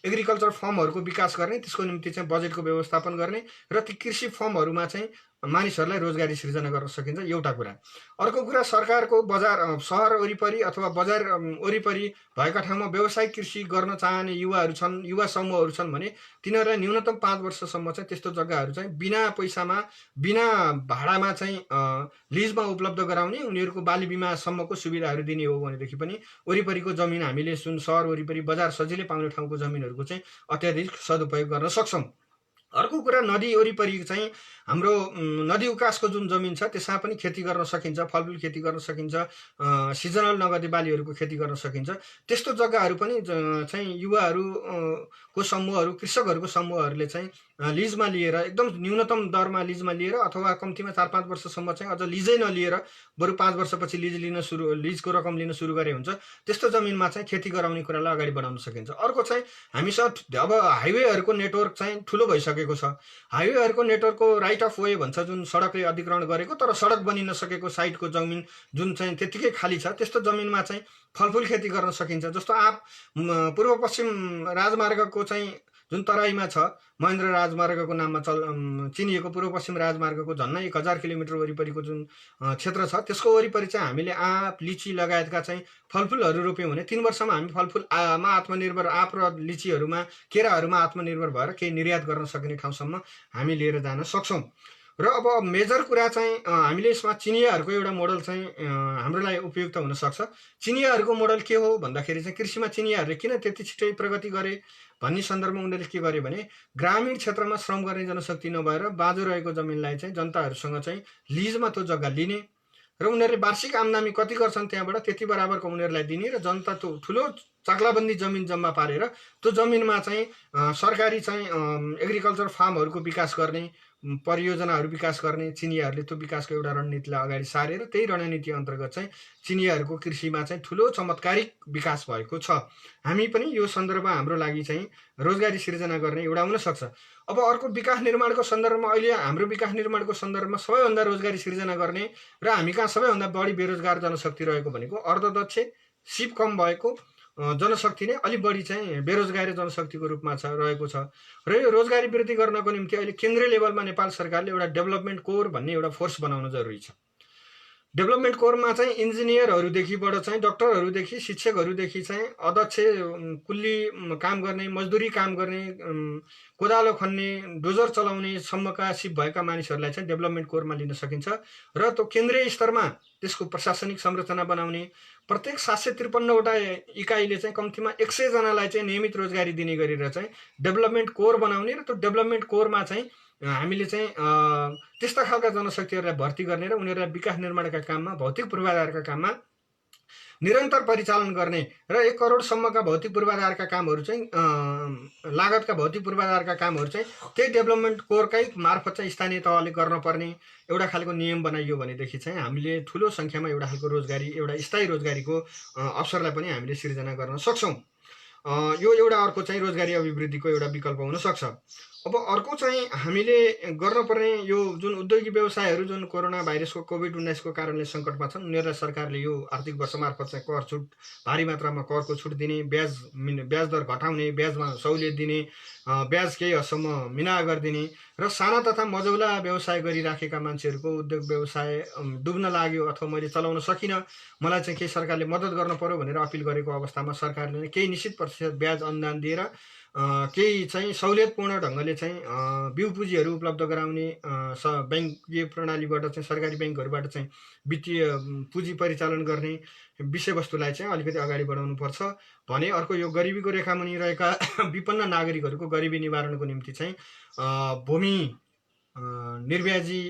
एग्रिकल्चर फर्महरूको विकास गर्ने, त्यसको निम्ति चाहिँ बजेटको व्यवस्थापन गर्ने र ती कृषि फर्महरूमा चाहिँ मानिसहरूलाई रोजगारी सिर्जना गर्न सकिन्छ। एउटा कुरा। अर्को कुरा, सरकारको बजार सहर वरिपरि अथवा बजार वरिपरि भएका ठाउँमा व्यावसायिक कृषि गर्न चाहने युवाहरू छन्, युवा समूहहरू छन् भने तिनीहरूलाई न्यूनतम 5 वर्षसम्म चाहिँ त्यस्तो जग्गाहरू चाहिँ बिना पैसामा बिना भाडामा चाहिँ लिजमा उपलब्ध गराउने, उनीहरूको बाली बिमासम्मको सुविधाहरू दिने हो भनेदेखि पनि वरिपरिको जमिन हामीले जुन सहर वरिपरि बजार सजिलै पाउने ठाउँको जमिनहरूको चाहिँ अत्याधिक सदुपयोग गर्न सक्छौँ। अर्को कुरा, नदी वरिपरि चाहिँ हाम्रो नदी उकासको जुन जमिन छ त्यसमा पनि खेती गर्न सकिन्छ, फलफुल खेती गर्न सकिन्छ, सिजनल नगदी बालीहरूको खेती गर्न सकिन्छ। त्यस्तो जग्गाहरू पनि चाहिँ युवाहरूको समूहहरू, कृषकहरूको समूहहरूले चाहिँ लिजमा लिएर, एकदम न्यूनतम दरमा लिजमा लिएर अथवा कम्तीमा 4-5 वर्षसम्म चाहिँ अझ लिजै नलिएर बरु 5 वर्षपछि लिजको रकम लिन सुरु गरे हुन्छ। त्यस्तो जमिनमा चाहिँ खेती गराउने कुरालाई अगाडि बढाउन सकिन्छ। अर्को चाहिँ हामीसँग अब हाइवेहरूको नेटवर्क चाहिँ ठुलो भइसकेको छ। हाइवेहरूको नेटवर्कको राइट अफ वे भन्छ जुन सडकले अधिग्रहण गरेको तर सडक बनिन सकेको साइडको जमिन जुन चाहिँ त्यतिकै खाली छ, त्यस्तो जमिनमा चाहिँ फलफुल खेती गर्न सकिन्छ। जस्तो पूर्व पश्चिम राजमार्गको चाहिँ जुन तराईमा छ, महेन्द्र राजमार्गको नाममा चिनिएको पूर्व पश्चिम राजमार्गको झन्नै 1000 किलोमिटर वरिपरिको जुन क्षेत्र छ त्यसको वरिपरि चाहिँ हामीले आँप, लिची लगायतका चाहिँ फलफुलहरू रोप्यौँ भने 3 वर्षमा हामी फलफुलमा आत्मनिर्भर, आँप र लिचीहरूमा, केराहरूमा आत्मनिर्भर भएर केही निर्यात गर्न सक्ने ठाउँसम्म हामी लिएर जान सक्छौँ। र अब मेजर कुरा चाहिँ हामीले यसमा चिनियाहरूको एउटा मोडल चाहिँ हाम्रो लागि उपयुक्त हुनसक्छ। चिनियाहरूको मोडल के हो भन्दाखेरि चाहिँ कृषिमा चिनियाहरूले किन त्यति छिटै प्रगति गरे भन्ने सन्दर्भमा उनीहरूले के गरे भने ग्रामीण क्षेत्रमा श्रम गर्ने जनशक्ति नभएर बाँझो रहेको जमिनलाई चाहिँ जनताहरूसँग चाहिँ लिजमा त्यो जग्गा लिने र उनीहरूले वार्षिक आम्दानी कति गर्छन् त्यहाँबाट त्यति बराबरको उनीहरूलाई दिने र जनता ठुलो चाक्लाबन्दी जमिन जम्मा पारेर त्यो जमिनमा चाहिँ सरकारी चाहिँ एग्रिकल्चर फार्महरूको विकास गर्ने, परियोजनाहरू विकास गर्ने चिनियाहरूले त्यो विकासको एउटा रणनीतिलाई अगाडि सारेर त्यही रणनीति अन्तर्गत चाहिँ चिनियाहरूको कृषिमा चाहिँ ठुलो चमत्कारिक विकास भएको छ। हामी पनि यो सन्दर्भमा हाम्रो लागि चाहिँ रोजगारी सिर्जना गर्ने एउटा हुन सक्छ। अब अर्को विकास निर्माणको सन्दर्भमा अहिले हाम्रो विकास निर्माणको सन्दर्भमा सबैभन्दा रोजगारी सिर्जना गर्ने र हामी कहाँ सबैभन्दा बढी बेरोजगार जनशक्ति रहेको भनेको अर्धदक्ष सिप कम भएको जनशक्ति नै अलिक बढी चाहिँ बेरोजगारी जनशक्तिको रूपमा रहेको छ। र यो रोजगारी वृद्धि गर्नको निम्ति अहिले केन्द्रीय लेभलमा नेपाल सरकारले एउटा डेभलपमेन्ट कोर भन्ने एउटा फोर्स बनाउन जरुरी छ। डेभलपमेन्ट कोरमा चाहिँ इन्जिनियरहरूदेखिबाट चाहिँ डक्टरहरूदेखि शिक्षकहरूदेखि चाहिँ अध्यक्ष कुल्ली काम गर्ने मजदुरी काम गर्ने कोदालो खन्ने डोजर चलाउने सम्मका सिप भएका मानिसहरूलाई चाहिँ डेभलपमेन्ट कोरमा लिन सकिन्छ। र त्यो केन्द्रीय स्तरमा त्यसको प्रशासनिक संरचना बनाउने प्रत्येक 753वटा इकाइले चाहिँ कम्तीमा 100 जनालाई चाहिँ नियमित रोजगारी दिने गरेर चाहिँ डेभलपमेन्ट कोर बनाउने र त्यो डेभलपमेन्ट कोरमा चाहिँ हामीले चाहिँ त्यस्ता खालका जनशक्तिहरूलाई भर्ती गर्ने र उनीहरूलाई विकास निर्माणका काममा भौतिक पूर्वाधारका काममा निरन्तर परिचालन गर्ने र 1 करोडसम्मका भौतिक पूर्वाधारका कामहरू चाहिँ लागतका भौतिक पूर्वाधारका कामहरू चाहिँ त्यही डेभलपमेन्ट कोरकै मार्फत चाहिँ स्थानीय तहले गर्न पर्ने एउटा खालको नियम बनाइयो भनेदेखि चाहिँ हामीले ठुलो संख्यामा एउटा खालको रोजगारी एउटा स्थायी रोजगारीको अवसरलाई पनि हामीले सिर्जना गर्न सक्छौँ। यो एउटा अर्को चाहिँ रोजगारी अभिवृद्धिको एउटा विकल्प हुन सक्छ। अब अर्को चाहिँ हामीले गर्नुपर्ने यो जुन उद्योगिक व्यवसायहरू जुन कोरोना भाइरसको कोभिड-19 को कारणले सङ्कटमा छन् उनीहरूलाई सरकारले यो आर्थिक वर्ष मार्फत चाहिँ कर छुट भारी मात्रामा करको छुट दिने, ब्याज दर घटाउने, ब्याजमा सहुलियत दिने, ब्याज केही हदसम्म मिना गरिदिने र साना तथा मझौला व्यवसाय गरिराखेका मान्छेहरूको उद्योग व्यवसाय डुब्न लाग्यो अथवा मैले चलाउन सकिनँ, मलाई चाहिँ केही सरकारले मद्दत गर्न पर्यो भनेर अपिल गरेको अवस्थामा सरकारले केही निश्चित प्रतिशत ब्याज अनुदान दिएर केही चाहिँ सहुलियतपूर्ण ढङ्गले चाहिँ बिउ पुँजीहरू उपलब्ध गराउने बैंकीय प्रणालीबाट चाहिँ सरकारी बैंकहरूबाट चाहिँ वित्तीय पुँजी परिचालन गर्ने विषयवस्तुलाई चाहिँ अलिकति अगाडि बढाउनुपर्छ भने अर्को यो गरिबीको रेखामुनि रहेका विपन्न नागरिकहरूको गरिबी निवारणको निम्ति चाहिँ भूमि निर्व्याजी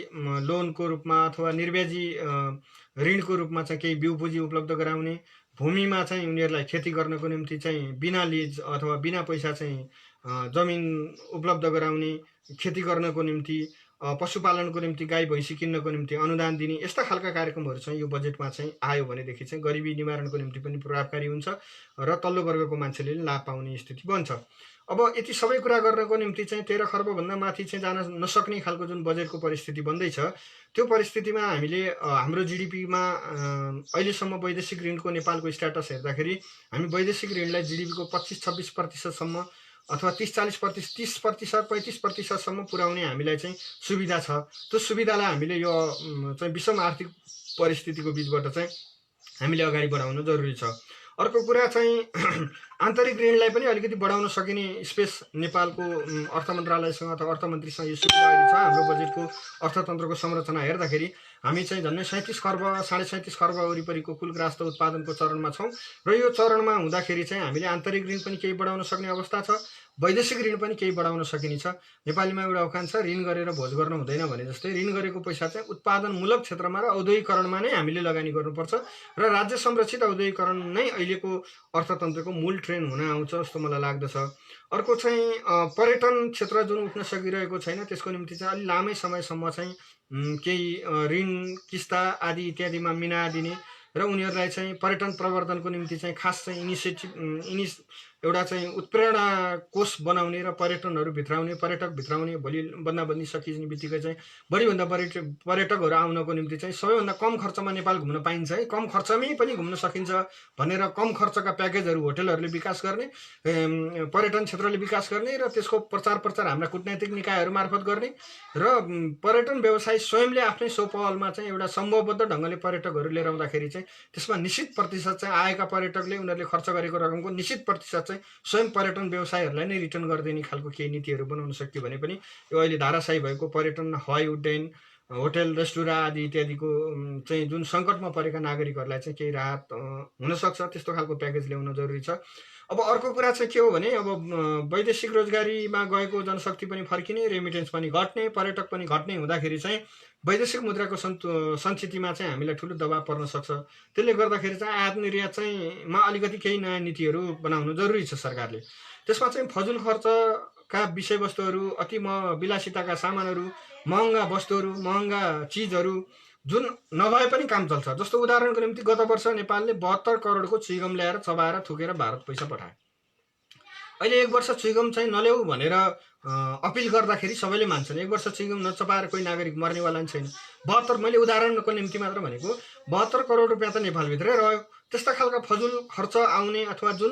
लोनको रूपमा अथवा निर्व्याजी ऋणको रूपमा चाहिँ केही बिउ पुँजी उपलब्ध गराउने, भूमिमा चाहिँ उनीहरूलाई खेती गर्नको निम्ति चाहिँ बिना लिज अथवा बिना पैसा चाहिँ जमिन उपलब्ध गराउने, खेती गर्नको निम्ति पशुपालनको निम्ति गाई भैँसी किन्नको निम्ति अनुदान दिने, यस्ता खालका कार्यक्रमहरू चाहिँ यो बजेटमा चाहिँ आयो भनेदेखि चाहिँ गरिबी निवारणको निम्ति पनि प्रभावकारी हुन्छ र तल्लो वर्गको मान्छेले लाभ पाउने स्थिति बन्छ। अब यति सबै कुरा गर्नको निम्ति चाहिँ 13 खर्बभन्दा माथि चाहिँ जान नसक्ने खालको जुन बजेटको परिस्थिति बन्दैछ त्यो परिस्थितिमा हामीले हाम्रो जीडीपीमा अहिलेसम्म वैदेशिक ऋणको नेपालको स्ट्याटस हेर्दाखेरि हामी वैदेशिक ऋणलाई जीडीपीको 25-26% सम्म अथवा 30-40%, 30%, 35% पुर्याउने हामीलाई चाहिँ सुविधा छ। त्यो सुविधालाई हामीले यो चाहिँ विषम आर्थिक परिस्थितिको बीचबाट चाहिँ हामीले अगाडि बढाउन जरुरी छ। अर्को कुरा चाहिँ आन्तरिक ऋणलाई पनि अलिकति बढाउन सकिने स्पेस नेपालको अर्थ मन्त्रालयसँग अथवा अर्थमन्त्रीसँग यो सुविधा अहिले छ। हाम्रो बजेटको अर्थतन्त्रको संरचना हेर्दाखेरि हामी चाहिँ झन्डै 37 खर्ब 37.5 खर्ब वरिपरिको कुल ग्राहस्थ उत्पादनको चरणमा छौँ र यो चरणमा हुँदाखेरि चाहिँ हामीले आन्तरिक ऋण पनि केही बढाउन सक्ने अवस्था छ, वैदेशिक ऋण पनि केही बढाउन सकिनेछ। नेपालीमा एउटा उखान छ, ऋण गरेर भोज गर्न हुँदैन भने जस्तै ऋण गरेको पैसा चाहिँ उत्पादनमूलक क्षेत्रमा र औद्योगिकरणमा नै हामीले लगानी गर्नुपर्छ र राज्य संरक्षित औद्योगिकरण नै अहिलेको अर्थतन्त्रको मूल ट्रेन हुन आउँछ जस्तो मलाई लाग्दछ। अर्को चाहिँ पर्यटन क्षेत्र जुन उठ्न सकिरहेको छैन त्यसको निम्ति चाहिँ अलि लामै समयसम्म चाहिँ केही ऋण किस्ता आदि इत्यादिमा मिना दिने र उनीहरूलाई चाहिँ पर्यटन प्रवर्धनको निम्ति चाहिँ खास चाहिँ एउटा चाहिँ उत्प्रेरणा कोष बनाउने र पर्यटनहरू भित्राउने, पर्यटक भित्राउने, भोलि बन्दाबन्दी सकिने बित्तिकै चाहिँ बढीभन्दा बढी पर्यटकहरू आउनको निम्ति चाहिँ सबैभन्दा कम खर्चमा नेपाल घुम्न पाइन्छ है, कम खर्चमै पनि घुम्न सकिन्छ भनेर कम खर्चका प्याकेजहरू होटलहरूले विकास गर्ने, पर्यटन क्षेत्रले विकास गर्ने र त्यसको प्रचार हाम्रा कूटनैतिक निकायहरू मार्फत गर्ने र पर्यटन व्यवसाय स्वयंले आफ्नै स्वपहलमा चाहिँ एउटा सम्भवबद्ध ढङ्गले पर्यटकहरू लिएर आउँदाखेरि चाहिँ त्यसमा निश्चित प्रतिशत चाहिँ आएका पर्यटकले उनीहरूले खर्च गरेको रकमको निश्चित प्रतिशत चाहिँ स्वयं पर्यटन व्यवसायहरूलाई नै रिटर्न गरिदिने खालको केही नीतिहरू बनाउन सकियो भने पनि यो अहिले धाराशायी भएको पर्यटन, हवाई उड्डयन, होटल, रेस्टुरेन्ट आदि इत्यादिको चाहिँ जुन सङ्कटमा परेका नागरिकहरूलाई चाहिँ केही राहत हुनसक्छ। त्यस्तो खालको प्याकेज ल्याउन जरुरी छ। अब अर्को कुरा चाहिँ के हो भने अब वैदेशिक रोजगारीमा गएको जनशक्ति पनि फर्किने, रेमिटेन्स पनि घट्ने, पर्यटक पनि घट्ने हुँदाखेरि चाहिँ वैदेशिक मुद्राको सञ्चितमा चाहिँ हामीलाई ठुलो दबाव पर्न सक्छ। त्यसले गर्दाखेरि चाहिँ आयात निर्यात चाहिँ मा अलिकति केही नयाँ नीतिहरू बनाउनु जरुरी छ सरकारले। त्यसमा चाहिँ फजुल खर्चका विषयवस्तुहरू, अति विलासिताका सामानहरू महँगा वस्तुहरू महँगा चिजहरू जुन नभए पनि काम चल्छ। जस्तो उदाहरणको निम्ति गत वर्ष नेपालले 72 करोडको चुइगम ल्याएर चबाएर थुकेर भारत पैसा पठायो। अहिले 1 वर्ष चुइगम चाहिँ नल्याऊ भनेर अपिल गर्दाखेरि सबैले मान्छन्। 1 वर्ष चुइगम नचपाएर कोही नागरिक मर्नेवाला छैन। 72, मैले उदाहरणको निम्ति मात्र भनेको, 72 करोड रुपियाँ त नेपालभित्रै रह्यो। त्यस्ता खालका फजुल खर्च आउने अथवा जुन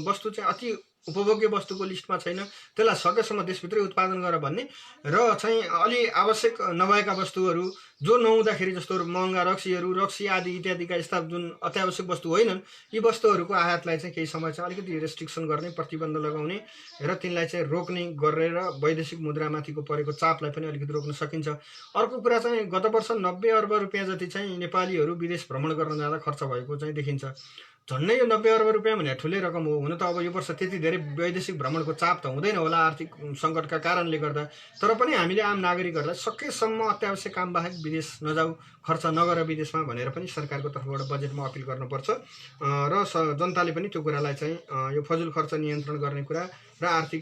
वस्तु चाहिँ अति उपभोग्य वस्तुको लिस्टमा छैन त्यसलाई सकेसम्म देशभित्रै उत्पादन गर भन्ने र चाहिँ अलि आवश्यक नभएका वस्तुहरू जो नहुँदाखेरि जस्तो महँगा रक्सी आदि इत्यादिका यस्ता जुन अत्यावश्यक वस्तु होइनन् यी वस्तुहरूको आयातलाई चाहिँ केही समय चाहिँ अलिकति रेस्ट्रिक्सन गर्ने, प्रतिबन्ध लगाउने र तिनलाई चाहिँ रोक्ने गरेर वैदेशिक मुद्रामाथिको परेको चापलाई पनि अलिकति रोक्न सकिन्छ। अर्को कुरा चाहिँ गत वर्ष 90 अर्ब रुपियाँ जति चाहिँ नेपालीहरू विदेश भ्रमण गर्न जाँदा खर्च भएको चाहिँ देखिन्छ। झन्डै यो 90 अर्ब रुपियाँ भने ठुलै रकम हो। हुन त अब यो वर्ष त्यति धेरै वैदेशिक भ्रमणको चाप त हुँदैन होला आर्थिक सङ्कटका कारणले गर्दा, तर पनि हामीले आम नागरिकहरूलाई सकेसम्म अत्यावश्यक काम बाहेक विदेश नजाऊ, खर्च नगर विदेशमा भनेर पनि सरकारको तर्फबाट बजेटमा अपिल गर्नुपर्छ र जनताले पनि त्यो कुरालाई चाहिँ यो फजुल खर्च नियन्त्रण गर्ने कुरा र आर्थिक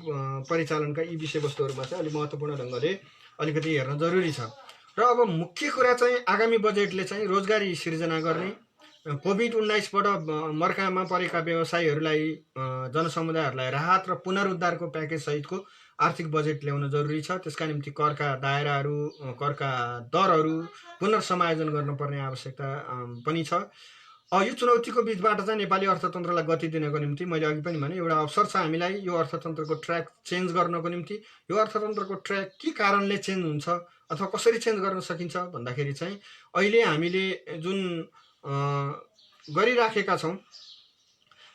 परिचालनका यी विषयवस्तुहरूमा चाहिँ अलिक महत्त्वपूर्ण ढङ्गले अलिकति हेर्न जरुरी छ। र अब मुख्य कुरा चाहिँ आगामी बजेटले चाहिँ रोजगारी सिर्जना गर्ने, कोभिड-19बाट मर्कामा परेका व्यवसायीहरूलाई, जनसमुदायहरूलाई राहत र पुनरुद्धारको प्याकेज सहितको आर्थिक बजेट ल्याउन जरुरी छ। त्यसका निम्ति करका दायराहरू, करका दरहरू पुनर्समायोजन गर्नुपर्ने आवश्यकता पनि छ। यो चुनौतीको बीचबाट चाहिँ नेपाली अर्थतन्त्रलाई गति दिनको निम्ति मैले अघि पनि भने एउटा अवसर छ हामीलाई यो अर्थतन्त्रको ट्र्याक चेन्ज गर्नको निम्ति। यो अर्थतन्त्रको ट्र्याक के कारणले चेन्ज हुन्छ अथवा कसरी चेन्ज गर्न सकिन्छ भन्दाखेरि चाहिँ अहिले हामीले जुन गरिराखेका छौँ,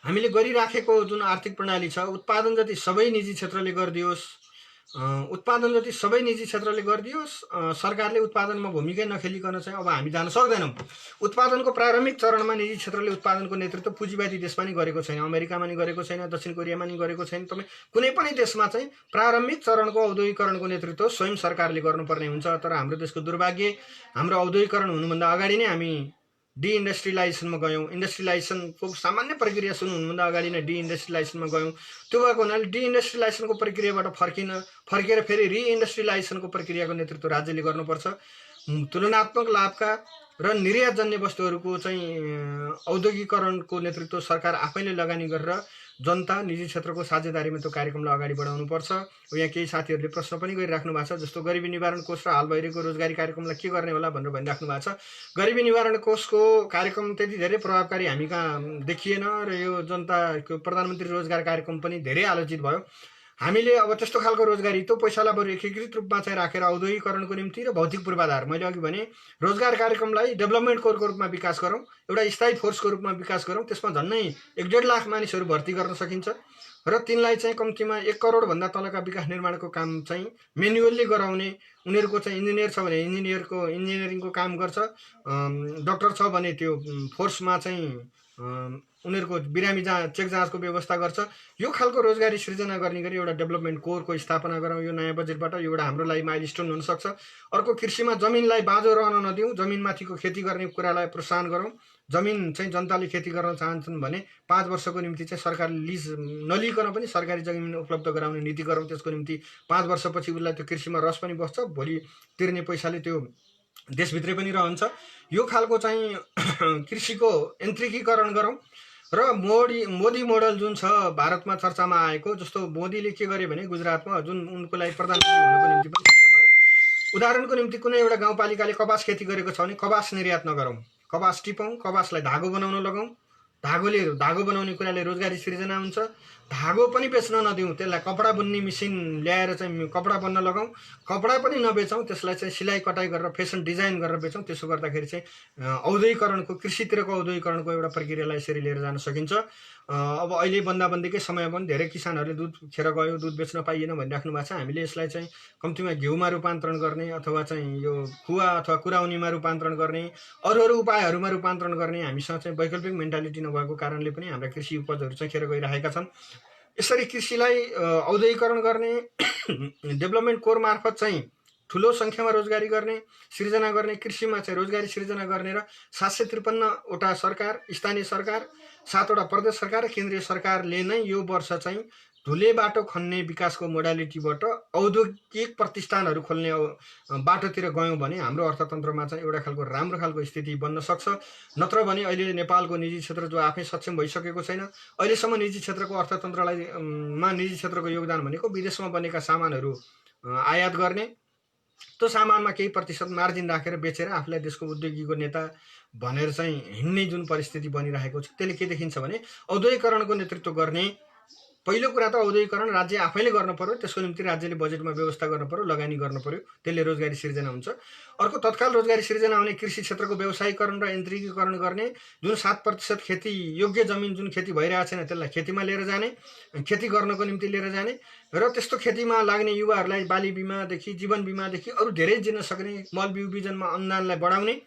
हामीले गरिराखेको जुन आर्थिक प्रणाली छ, उत्पादन जति सबै निजी क्षेत्रले गरिदियोस्, सरकारले उत्पादनमा भूमिकै नखेलिकन चाहिँ अब हामी जान सक्दैनौँ। उत्पादनको प्रारम्भिक चरणमा निजी क्षेत्रले उत्पादनको नेतृत्व पुँजीवादी देशमा नि गरेको छैन, अमेरिकामा नि गरेको छैन, दक्षिण कोरियामा नि गरेको छैन। तपाईँ कुनै पनि देशमा चाहिँ प्रारम्भिक चरणको औद्योगिकरणको नेतृत्व स्वयं सरकारले गर्नुपर्ने हुन्छ। तर हाम्रो देशको दुर्भाग्य, हाम्रो औद्योगिकरण हुनुभन्दा अगाडि नै हामी डिइन्डस्ट्रियलाइजेसनमा गयौँ। इन्डस्ट्रियलाइजेसनको सामान्य प्रक्रिया सुरु हुनुभन्दा अगाडि नै डिइन्डस्ट्रियलाइजेसनमा गयौँ। त्यो भएको हुनाले डिइन्डस्ट्रियलाइजेसनको प्रक्रियाबाट फर्केर फेरि रिइन्डस्ट्रियलाइजेसनको प्रक्रियाको नेतृत्व राज्यले गर्नुपर्छ। तुलनात्मक लाभका र निर्यातजन्य वस्तुहरूको चाहिँ औद्योगिकरणको नेतृत्व सरकार आफैले लगानी गरेर जनता निजी क्षेत्रको साझेदारीमा त्यो कार्यक्रमलाई अगाडि बढाउनुपर्छ। यहाँ केही साथीहरूले प्रश्न पनि गरिराख्नु भएको छ, जस्तो गरिबी निवारण कोष र हाल भइरहेको रोजगारी कार्यक्रमलाई के गर्ने होला भनेर भनिराख्नु भएको छ। गरिबी निवारण कोषको कार्यक्रम त्यति धेरै प्रभावकारी हामी कहाँ देखिएन र यो जनताको प्रधानमन्त्री रोजगार कार्यक्रम पनि धेरै आलोचित भयो। हामीले अब त्यस्तो खालको रोजगारी त्यो पैसालाई बरु एकीकृत रूपमा चाहिँ राखेर औद्योगिकरणको निम्ति र भौतिक पूर्वाधार, मैले अघि भने रोजगार कार्यक्रमलाई डेभलपमेन्ट कोरको रूपमा विकास गरौँ, एउटा स्थायी फोर्सको रूपमा विकास गरौँ। त्यसमा झन्नै 1.5 लाख मानिसहरू भर्ती गर्न सकिन्छ र तिनलाई चाहिँ कम्तीमा 1 करोडभन्दा तलका विकास निर्माणको काम चाहिँ म्यानुअल्ली गराउने, उनीहरूको चाहिँ इन्जिनियर छ भने इन्जिनियरिङको काम गर्छ, डक्टर छ भने त्यो फोर्समा चाहिँ उनीहरूको बिरामी चेक जाँचको व्यवस्था गर्छ। यो खालको रोजगारी सृजना गर्ने गरी एउटा डेभलपमेन्ट कोरको स्थापना गरौँ यो नयाँ बजेटबाट। यो एउटा हाम्रो लागि माइलस्टोन हुनसक्छ। अर्को, कृषिमा जमिनलाई बाँझो रहन नदिउँ, जमिनमाथिको खेती गर्ने कुरालाई प्रोत्साहन गरौँ। जमिन चाहिँ जनताले खेती गर्न चाहन्छन् भने 5 वर्षको निम्ति चाहिँ सरकारले लिज नलिकन पनि सरकारी जमिन उपलब्ध गराउने नीति गरौँ। त्यसको निम्ति 5 वर्षपछि उसलाई त्यो कृषिमा रस पनि बस्छ, भोलि तिर्ने पैसाले त्यो देशभित्रै पनि रहन्छ। यो खालको चाहिँ कृषिको यन्त्रिकीकरण गरौँ र मोदी मोडल जुन छ भारतमा चर्चामा आएको, जस्तो मोदीले के गरे भने गुजरातमा जुन उनको लागि प्रधानमन्त्री हुनको निम्ति पनि सिद्ध भयो। उदाहरणको निम्ति कुनै एउटा गाउँपालिकाले कपास खेती गरेको छ भने कपास निर्यात नगरौँ, कपास टिपौँ, कपासलाई धागो बनाउन लगाउँ। धागो बनाउने कुराले रोजगारी सृजना हुन्छ। धागो पनि बेच्न नदिउँ, त्यसलाई कपडा बुन्ने मेसिन ल्याएर चाहिँ कपडा बन्न लगाउँ। कपडा पनि नबेचौँ, त्यसलाई चाहिँ सिलाइ कटाइ गरेर फेसन डिजाइन गरेर बेचौँ। त्यसो गर्दाखेरि चाहिँ औद्योगिकरणको, कृषितिरको औद्योगिकरणको एउटा प्रक्रियालाई यसरी लिएर जान सकिन्छ। अब अहिले बन्दाबन्दीकै समयमा पनि धेरै किसानहरूले दुध खेर गयो, दुध बेच्न पाइएन भनिराख्नु भएको छ। हामीले यसलाई चाहिँ कम्तीमा घिउमा रूपान्तरण गर्ने अथवा चाहिँ यो खुवा अथवा कुराउनीमा रूपान्तरण गर्ने, अरू उपायहरूमा रूपान्तरण गर्ने हामीसँग चाहिँ वैकल्पिक मेन्टालिटी नभएको कारणले पनि हाम्रा कृषि उपजहरू चाहिँ खेर गइरहेका छन्। यसरी कृषिलाई औद्योगिकरण गर्ने, डेभलपमेन्ट कोर मार्फत चाहिँ ठुलो सङ्ख्यामा रोजगारी गर्ने, सृजना गर्ने, कृषिमा चाहिँ रोजगारी सृजना गर्ने र 753वटा सरकार, स्थानीय सरकार, 7वटा प्रदेश सरकार र केन्द्रीय सरकारले नै यो वर्ष चाहिँ धुले बाटो खन्ने विकासको मोडालिटीबाट औद्योगिक प्रतिष्ठानहरू खोल्ने बाटोतिर गयौँ भने हाम्रो अर्थतन्त्रमा चाहिँ एउटा खालको राम्रो खालको स्थिति बन्न सक्छ। नत्र भने अहिले नेपालको निजी क्षेत्र जो आफै सक्षम भइसकेको छैन, अहिलेसम्म निजी क्षेत्रको अर्थतन्त्रलाई निजी क्षेत्रको योगदान भनेको विदेशमा बनेका सामानहरू आयात गर्ने, त्यो सामानमा केही प्रतिशत मार्जिन राखेर बेचेर आफूलाई देशको उद्योगीको नेता भनेर चाहिँ हिँड्ने जुन परिस्थिति बनिरहेको छ, त्यसले के देखिन्छ भने औद्योगिकरणको नेतृत्व गर्ने, पहिलो कुरा त औद्योगिकरण राज्य आफैले गर्नु पर्यो, त्यसको निम्ति राज्यले बजेटमा व्यवस्था गर्नु पर्यो, लगानी गर्नु पर्यो, त्यसले रोजगारी सिर्जना हुन्छ। अर्को तत्काल रोजगारी सिर्जना हुने कृषि क्षेत्रको व्यवसायीकरण र यन्त्रिकीकरण गर्ने, जुन 7% खेती योग्य जमिन जुन खेती भइरहेको छैन त्यसलाई खेतीमा लिएर जाने, खेती गर्नको निम्ति लिएर जाने र त्यस्तो खेतीमा लाग्ने युवाहरूलाई बाली बिमादेखि जीवन बिमादेखि अरू धेरै दिन सक्ने मल बिउ बिजनमा अनुदानलाई बढाउने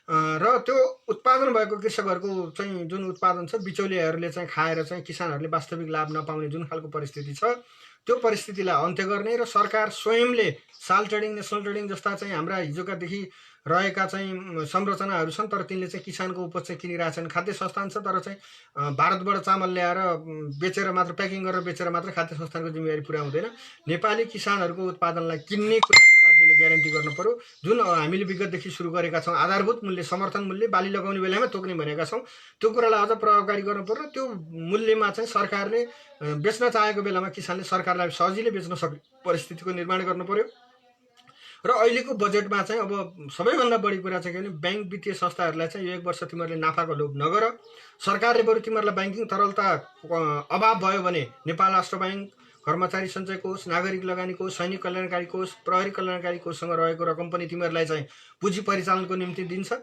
र त्यो उत्पादन भएको कृषकहरूको चाहिँ जुन उत्पादन छ बिचौलियाहरूले चाहिँ खाएर चाहिँ किसानहरूले वास्तविक लाभ नपाउने जुन खालको परिस्थिति छ, त्यो परिस्थितिलाई अन्त्य गर्ने र सरकार स्वयंले साल ट्रेडिङ, नेसनल ट्रेडिङ जस्ता चाहिँ हाम्रा हिजोकादेखि रहेका चाहिँ संरचनाहरू छन्, तर तिनले चाहिँ किसानको उपज चाहिँ किनिरहेछन्। खाद्य संस्थान छ तर चाहिँ भारतबाट चामल ल्याएर बेचेर मात्र, प्याकिङ गरेर बेचेर मात्र खाद्य संस्थानको जिम्मेवारी पुरा हुँदैन। नेपाली किसानहरूको उत्पादनलाई किन्ने कुराको राज्यले ग्यारेन्टी गर्नु पर्यो। जुन हामीले विगतदेखि सुरु गरेका छौँ आधारभूत मूल्य, समर्थन मूल्य बाली लगाउने बेलामा तोक्ने भनेका छौँ, त्यो कुरालाई अझ प्रभावकारी गर्नु पर्यो। त्यो मूल्यमा चाहिँ सरकारले बेच्न चाहेको बेलामा किसानले सरकारलाई सजिलै बेच्न सक्ने परिस्थितिको निर्माण गर्नु पर्यो। र अहिलेको बजेटमा चाहिँ अब सबैभन्दा बढी कुरा चाहिँ के भने ब्याङ्क वित्तीय संस्थाहरूलाई चाहिँ यो 1 वर्ष तिमीहरूले नाफाको लोभ नगर, सरकारले बरु तिमीहरूलाई ब्याङ्किङ तरलता अभाव भयो भने नेपाल राष्ट्र ब्याङ्क, कर्मचारी सञ्चय कोष, नागरिक लगानी कोष, सैनिक कल्याणकारी कोष, प्रहरी कल्याणकारी कोषसँग रहेको रकम पनि तिमीहरूलाई चाहिँ पुँजी परिचालनको निम्ति दिन्छ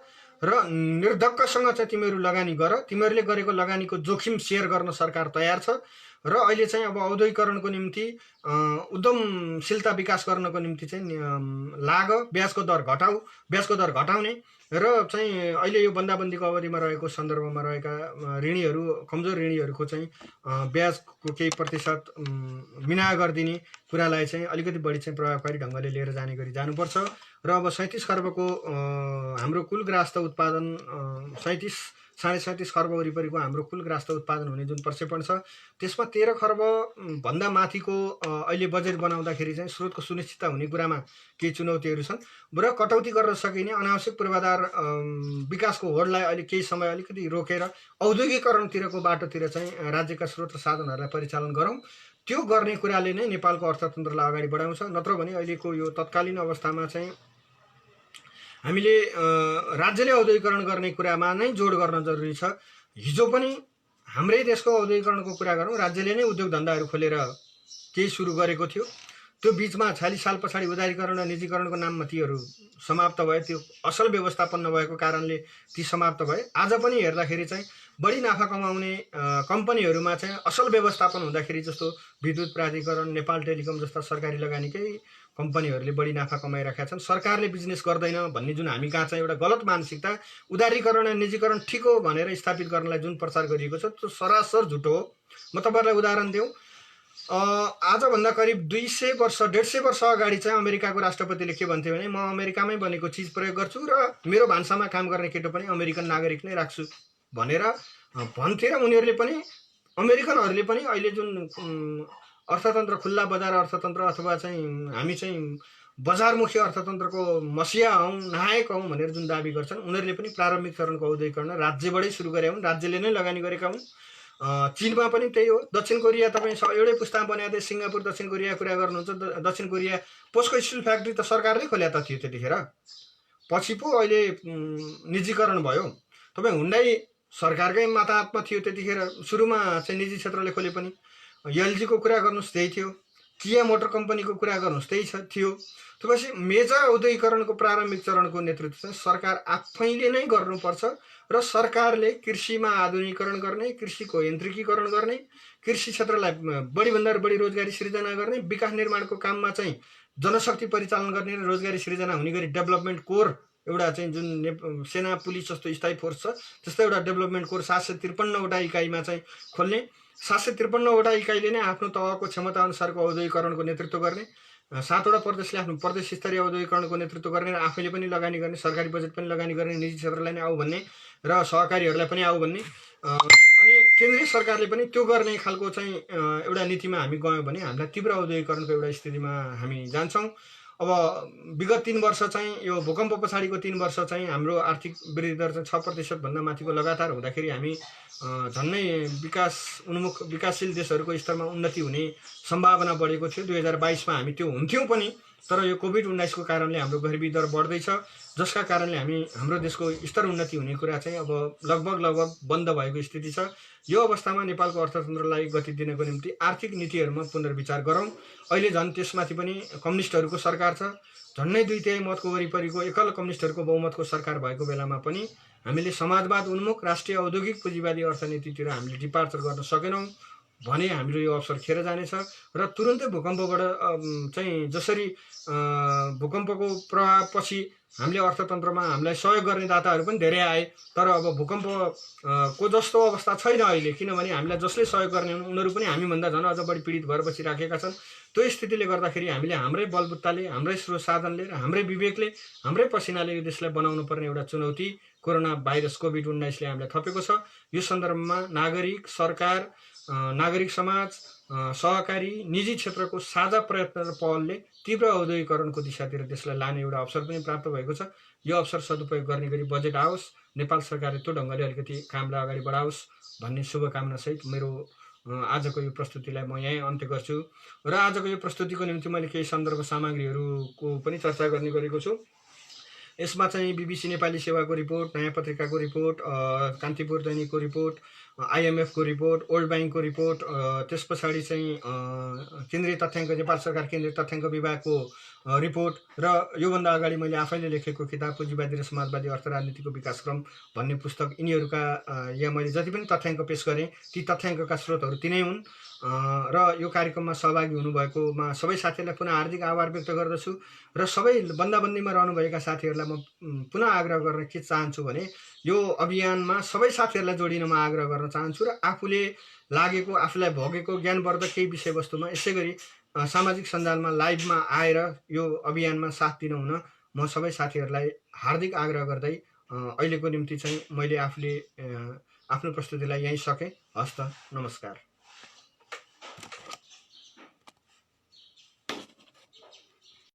र निर्धक्कसँग चाहिँ तिमीहरू लगानी गर। तिमीहरूले गरेको लगानीको जोखिम सेयर गर्न सरकार तयार छ र अहिले चाहिँ अब औद्योगिकरणको निम्ति उद्यमशीलता विकास गर्नको निम्ति चाहिँ लाग, ब्याजको दर घटाऊ, ब्याजको दर घटाउने र चाहिँ अहिले यो बन्दाबन्दीको अवधिमा रहेको सन्दर्भमा रहेका ऋणीहरू, कमजोर ऋणीहरूको चाहिँ ब्याजको केही प्रतिशत मिना गरिदिने कुरालाई चाहिँ अलिकति बढी चाहिँ प्रभावकारी ढङ्गले लिएर जाने गरी जानुपर्छ। र अब 37 खर्बको हाम्रो कुल ग्राहस्थ उत्पादन 37.37 खर्ब वरिपरिको हाम्रो कुल ग्राहस्थ उत्पादन हुने जुन प्रक्षेपण छ, त्यसमा 13 खर्ब भन्दा माथिको अहिले बजेट बनाउँदाखेरि चाहिँ स्रोतको सुनिश्चितता हुने कुरामा केही चुनौतीहरू छन् र कटौती गर्न सकिने अनावश्यक पूर्वाधार विकासको होडलाई अहिले केही समय अलिकति रोकेर औद्योगिकरणतिरको बाटोतिर चाहिँ राज्यका स्रोत र साधनहरूलाई परिचालन गरौँ। त्यो गर्ने कुराले नै नेपालको अर्थतन्त्रलाई अगाडि बढाउँछ। नत्र भने अहिलेको यो तत्कालीन अवस्थामा चाहिँ हामीले राज्यले औद्योगिकरण गर्ने कुरामा नै जोड गर्न जरुरी छ। हिजो पनि हाम्रै देशको औद्योगिकरणको कुरा गरौँ, राज्यले नै उद्योग धन्दाहरू खोलेर केही सुरु गरेको थियो। त्यो बीचमा 46 साल पछाडि उदारीकरण र निजीकरणको नाममा तीहरू समाप्त भए, त्यो असल व्यवस्थापन नभएको कारणले ती समाप्त भए। आज पनि हेर्दाखेरि चाहिँ बढी नाफा कमाउने कम्पनीहरूमा चाहिँ असल व्यवस्थापन हुँदाखेरि जस्तो विद्युत प्राधिकरण, नेपाल टेलिकम जस्ता सरकारी लगानीकै कम्पनीहरूले बढी नाफा कमाइरहेका छन्। सरकारले बिजनेस गर्दैन भन्ने जुन हामी कहाँ चाहिँ एउटा गलत मानसिकता, उदारीकरण र निजीकरण ठिक हो भनेर स्थापित गर्नलाई जुन प्रचार गरिएको छ त्यो सरासर झुटो हो। म तपाईँहरूलाई उदाहरण दिउँ, आजभन्दा करिब 200 वर्ष 150 वर्ष अगाडि चाहिँ अमेरिकाको राष्ट्रपतिले के भन्थे भने म अमेरिकामै बनेको चिज प्रयोग गर्छु र मेरो भान्सामा काम गर्ने केटो पनि अमेरिकन नागरिक नै राख्छु भनेर भन्थे। र उनीहरूले पनि, अमेरिकनहरूले पनि अहिले जुन अर्थतन्त्र, खुल्ला बजार अर्थतन्त्र अथवा चाहिँ हामी चाहिँ बजारमुखी अर्थतन्त्रको मसिया हौँ, नायक हौँ भनेर जुन दाबी गर्छन्, उनीहरूले पनि प्रारम्भिक चरणको औद्योगिकरण राज्यबाटै सुरु गरे हुन्, राज्यले नै लगानी गरेका हुन्। चीनमा पनि त्यही हो। दक्षिण कोरिया तपाईँ एउटै पुस्तामा बनाएको सिङ्गापुर, दक्षिण कोरिया कुरा गर्नुहुन्छ। दक्षिण कोरिया पोस्को स्टिल फ्याक्ट्री त सरकारले खोल्या त थियो त्यतिखेर, पछि पो अहिले निजीकरण भयो। तपाईँ हुन्डाई सरकारकै माताहतमा थियो त्यतिखेर, सुरुमा चाहिँ निजी क्षेत्रले खोले पनि। एलजीको कुरा गर्नुहोस् त्यही थियो, किया मोटर कम्पनीको कुरा गर्नुहोस् त्यही थियो। त्यसपछि मेजर औद्योगिकरणको प्रारम्भिक चरणको नेतृत्व चाहिँ सरकार आफैले नै गर्नुपर्छ र सरकारले कृषिमा आधुनिकीकरण गर्ने, कृषिको यन्त्रिकीकरण गर्ने, कृषि क्षेत्रलाई बढीभन्दा बढी रोजगारी सिर्जना गर्ने, विकास निर्माणको काममा चाहिँ जनशक्ति परिचालन गर्ने र रोजगारी सिर्जना हुने गरी डेभलपमेन्ट कोर एउटा चाहिँ जुन सेना पुलिस जस्तो स्थायी फोर्स छ त्यस्तै एउटा डेभलपमेन्ट कोर 753 वटा इकाइमा चाहिँ खोल्ने। 753 वटा इकाइले नै आफ्नो तहको क्षमता अनुसारको औद्योगिकरणको नेतृत्व गर्ने, 7 वटा प्रदेशले आफ्नो प्रदेश स्तरीय औद्योगिकरणको नेतृत्व गर्ने र आफैले पनि लगानी गर्ने, सरकारी बजेट पनि लगानी गर्ने, निजी क्षेत्रलाई नै आऊ भन्ने र सहकारीहरूलाई पनि आऊ भन्ने। अनि केन्द्रीय सरकारले पनि त्यो गर्ने खालको चाहिँ एउटा नीतिमा हामी गयौँ भने हामीलाई तीव्र औद्योगिकरणको एउटा स्थितिमा हामी जान्छौँ। अब विगत 3 वर्ष चाहिँ यो भूकम्प पछाडिको 3 वर्ष चाहिँ हाम्रो आर्थिक वृद्धि दर चाहिँ 6% भन्दा माथिको लगातार हुँदाखेरि हामी झन्नै विकासशील देशहरूको स्तरमा उन्नति हुने सम्भावना बढेको थियो। 2022 मा हामी त्यो हुन्थ्यौँ पनि, तर यो कोभिड-19 को कारणले हाम्रो गरिबी दर बढ्दैछ, जसका कारणले हाम्रो देशको स्तर उन्नति हुने कुरा चाहिँ अब लगभग बन्द भएको स्थिति छ। यो अवस्थामा नेपालको अर्थतन्त्रलाई गति दिनको निम्ति आर्थिक नीतिहरूमा पुनर्विचार गरौँ। अहिले झन् त्यसमाथि पनि कम्युनिस्टहरूको सरकार छ। झन्नै 2/3 मतको वरिपरिको एकल कम्युनिस्टहरूको बहुमतको सरकार भएको बेलामा पनि हामीले समाजवाद उन्मुख राष्ट्रिय औद्योगिक पुँजीवादी अर्थनीतितिर हामीले डिपार्चर गर्न सकेनौँ भने हाम्रो यो अवसर खेर जानेछ र तुरुन्तै भूकम्पबाट चाहिँ जसरी भूकम्पको प्रभावपछि हामीले अर्थतन्त्रमा हामीलाई सहयोग गर्ने दाताहरू पनि धेरै आए, तर अब भूकम्प को जस्तो अवस्था छैन अहिले, किनभने हामीलाई जसले सहयोग गर्ने हुन् उनीहरू पनि हामीभन्दा झन् अझ बढी पीडित भएर बसिराखेका छन्। त्यो स्थितिले गर्दाखेरि हामीले हाम्रै बलबुत्ताले, हाम्रै स्रोत साधनले र हाम्रै विवेकले, हाम्रै पसिनाले यो देशलाई बनाउनु पर्ने एउटा चुनौती कोरोना भाइरस कोभिड-19 ले हामीलाई थपेको छ। यो सन्दर्भमा नागरिक, सरकार, नागरिक समाज, सहकारी, निजी क्षेत्रको साझा प्रयत्न र पहलले तीव्र औद्योगिकरणको दिशातिर देशलाई लाने एउटा अवसर पनि प्राप्त भएको छ। यो अवसर सदुपयोग गर्ने गरी बजेट आओस्, नेपाल सरकारले त्यो ढङ्गले अलिकति कामलाई अगाडि बढाओस् भन्ने शुभकामनासहित मेरो आजको यो प्रस्तुतिलाई म यहीँ अन्त्य गर्छु। र आजको यो प्रस्तुतिको निम्ति मैले केही सन्दर्भ सामग्रीहरूको पनि चर्चा गर्ने गरेको छु। यसमा चाहिँ बीबीसी नेपाली सेवाको रिपोर्ट, नयाँ पत्रिकाको रिपोर्ट, कान्तिपुर दैनिकको रिपोर्ट, IMF को रिपोर्ट, वर्ल्ड बैंकको रिपोर्ट, त्यस पछाडि चाहिँ केन्द्रीय तथ्याङ्क, नेपाल सरकार केन्द्रीय तथ्याङ्क विभागको रिपोर्ट र योभन्दा अगाडि मैले आफैले लेखेको किताब पुँजीवादी र समाजवादी अर्थ राजनीतिको विकासक्रम भन्ने पुस्तक, यिनीहरूका यहाँ मैले जति पनि तथ्याङ्क पेश गरेँ ती तथ्याङ्कका स्रोतहरू तिनै हुन्। र यो कार्यक्रममा सहभागी हुनुभएकोमा सबै साथीहरूलाई पुनः हार्दिक आभार व्यक्त गर्दछु र सबै बन्दाबन्दीमा रहनुभएका साथीहरूलाई म पुनः आग्रह गर्न के चाहन्छु भने यो अभियानमा सबै साथीहरूलाई जोडिन म आग्रह गर्न चाहन्छु र आफूले लागेको, आफूलाई भोगेको ज्ञानवर्धक केही विषयवस्तुमा यसै गरी सामाजिक सञ्जालमा लाइभमा आएर यो अभियानमा साथ दिन हुन म सबै साथीहरूलाई हार्दिक आग्रह गर्दै अहिलेको निम्ति चाहिँ मैले आफ्नो प्रस्तुतिलाई यहीँ सकेँ। हस्त, नमस्कार।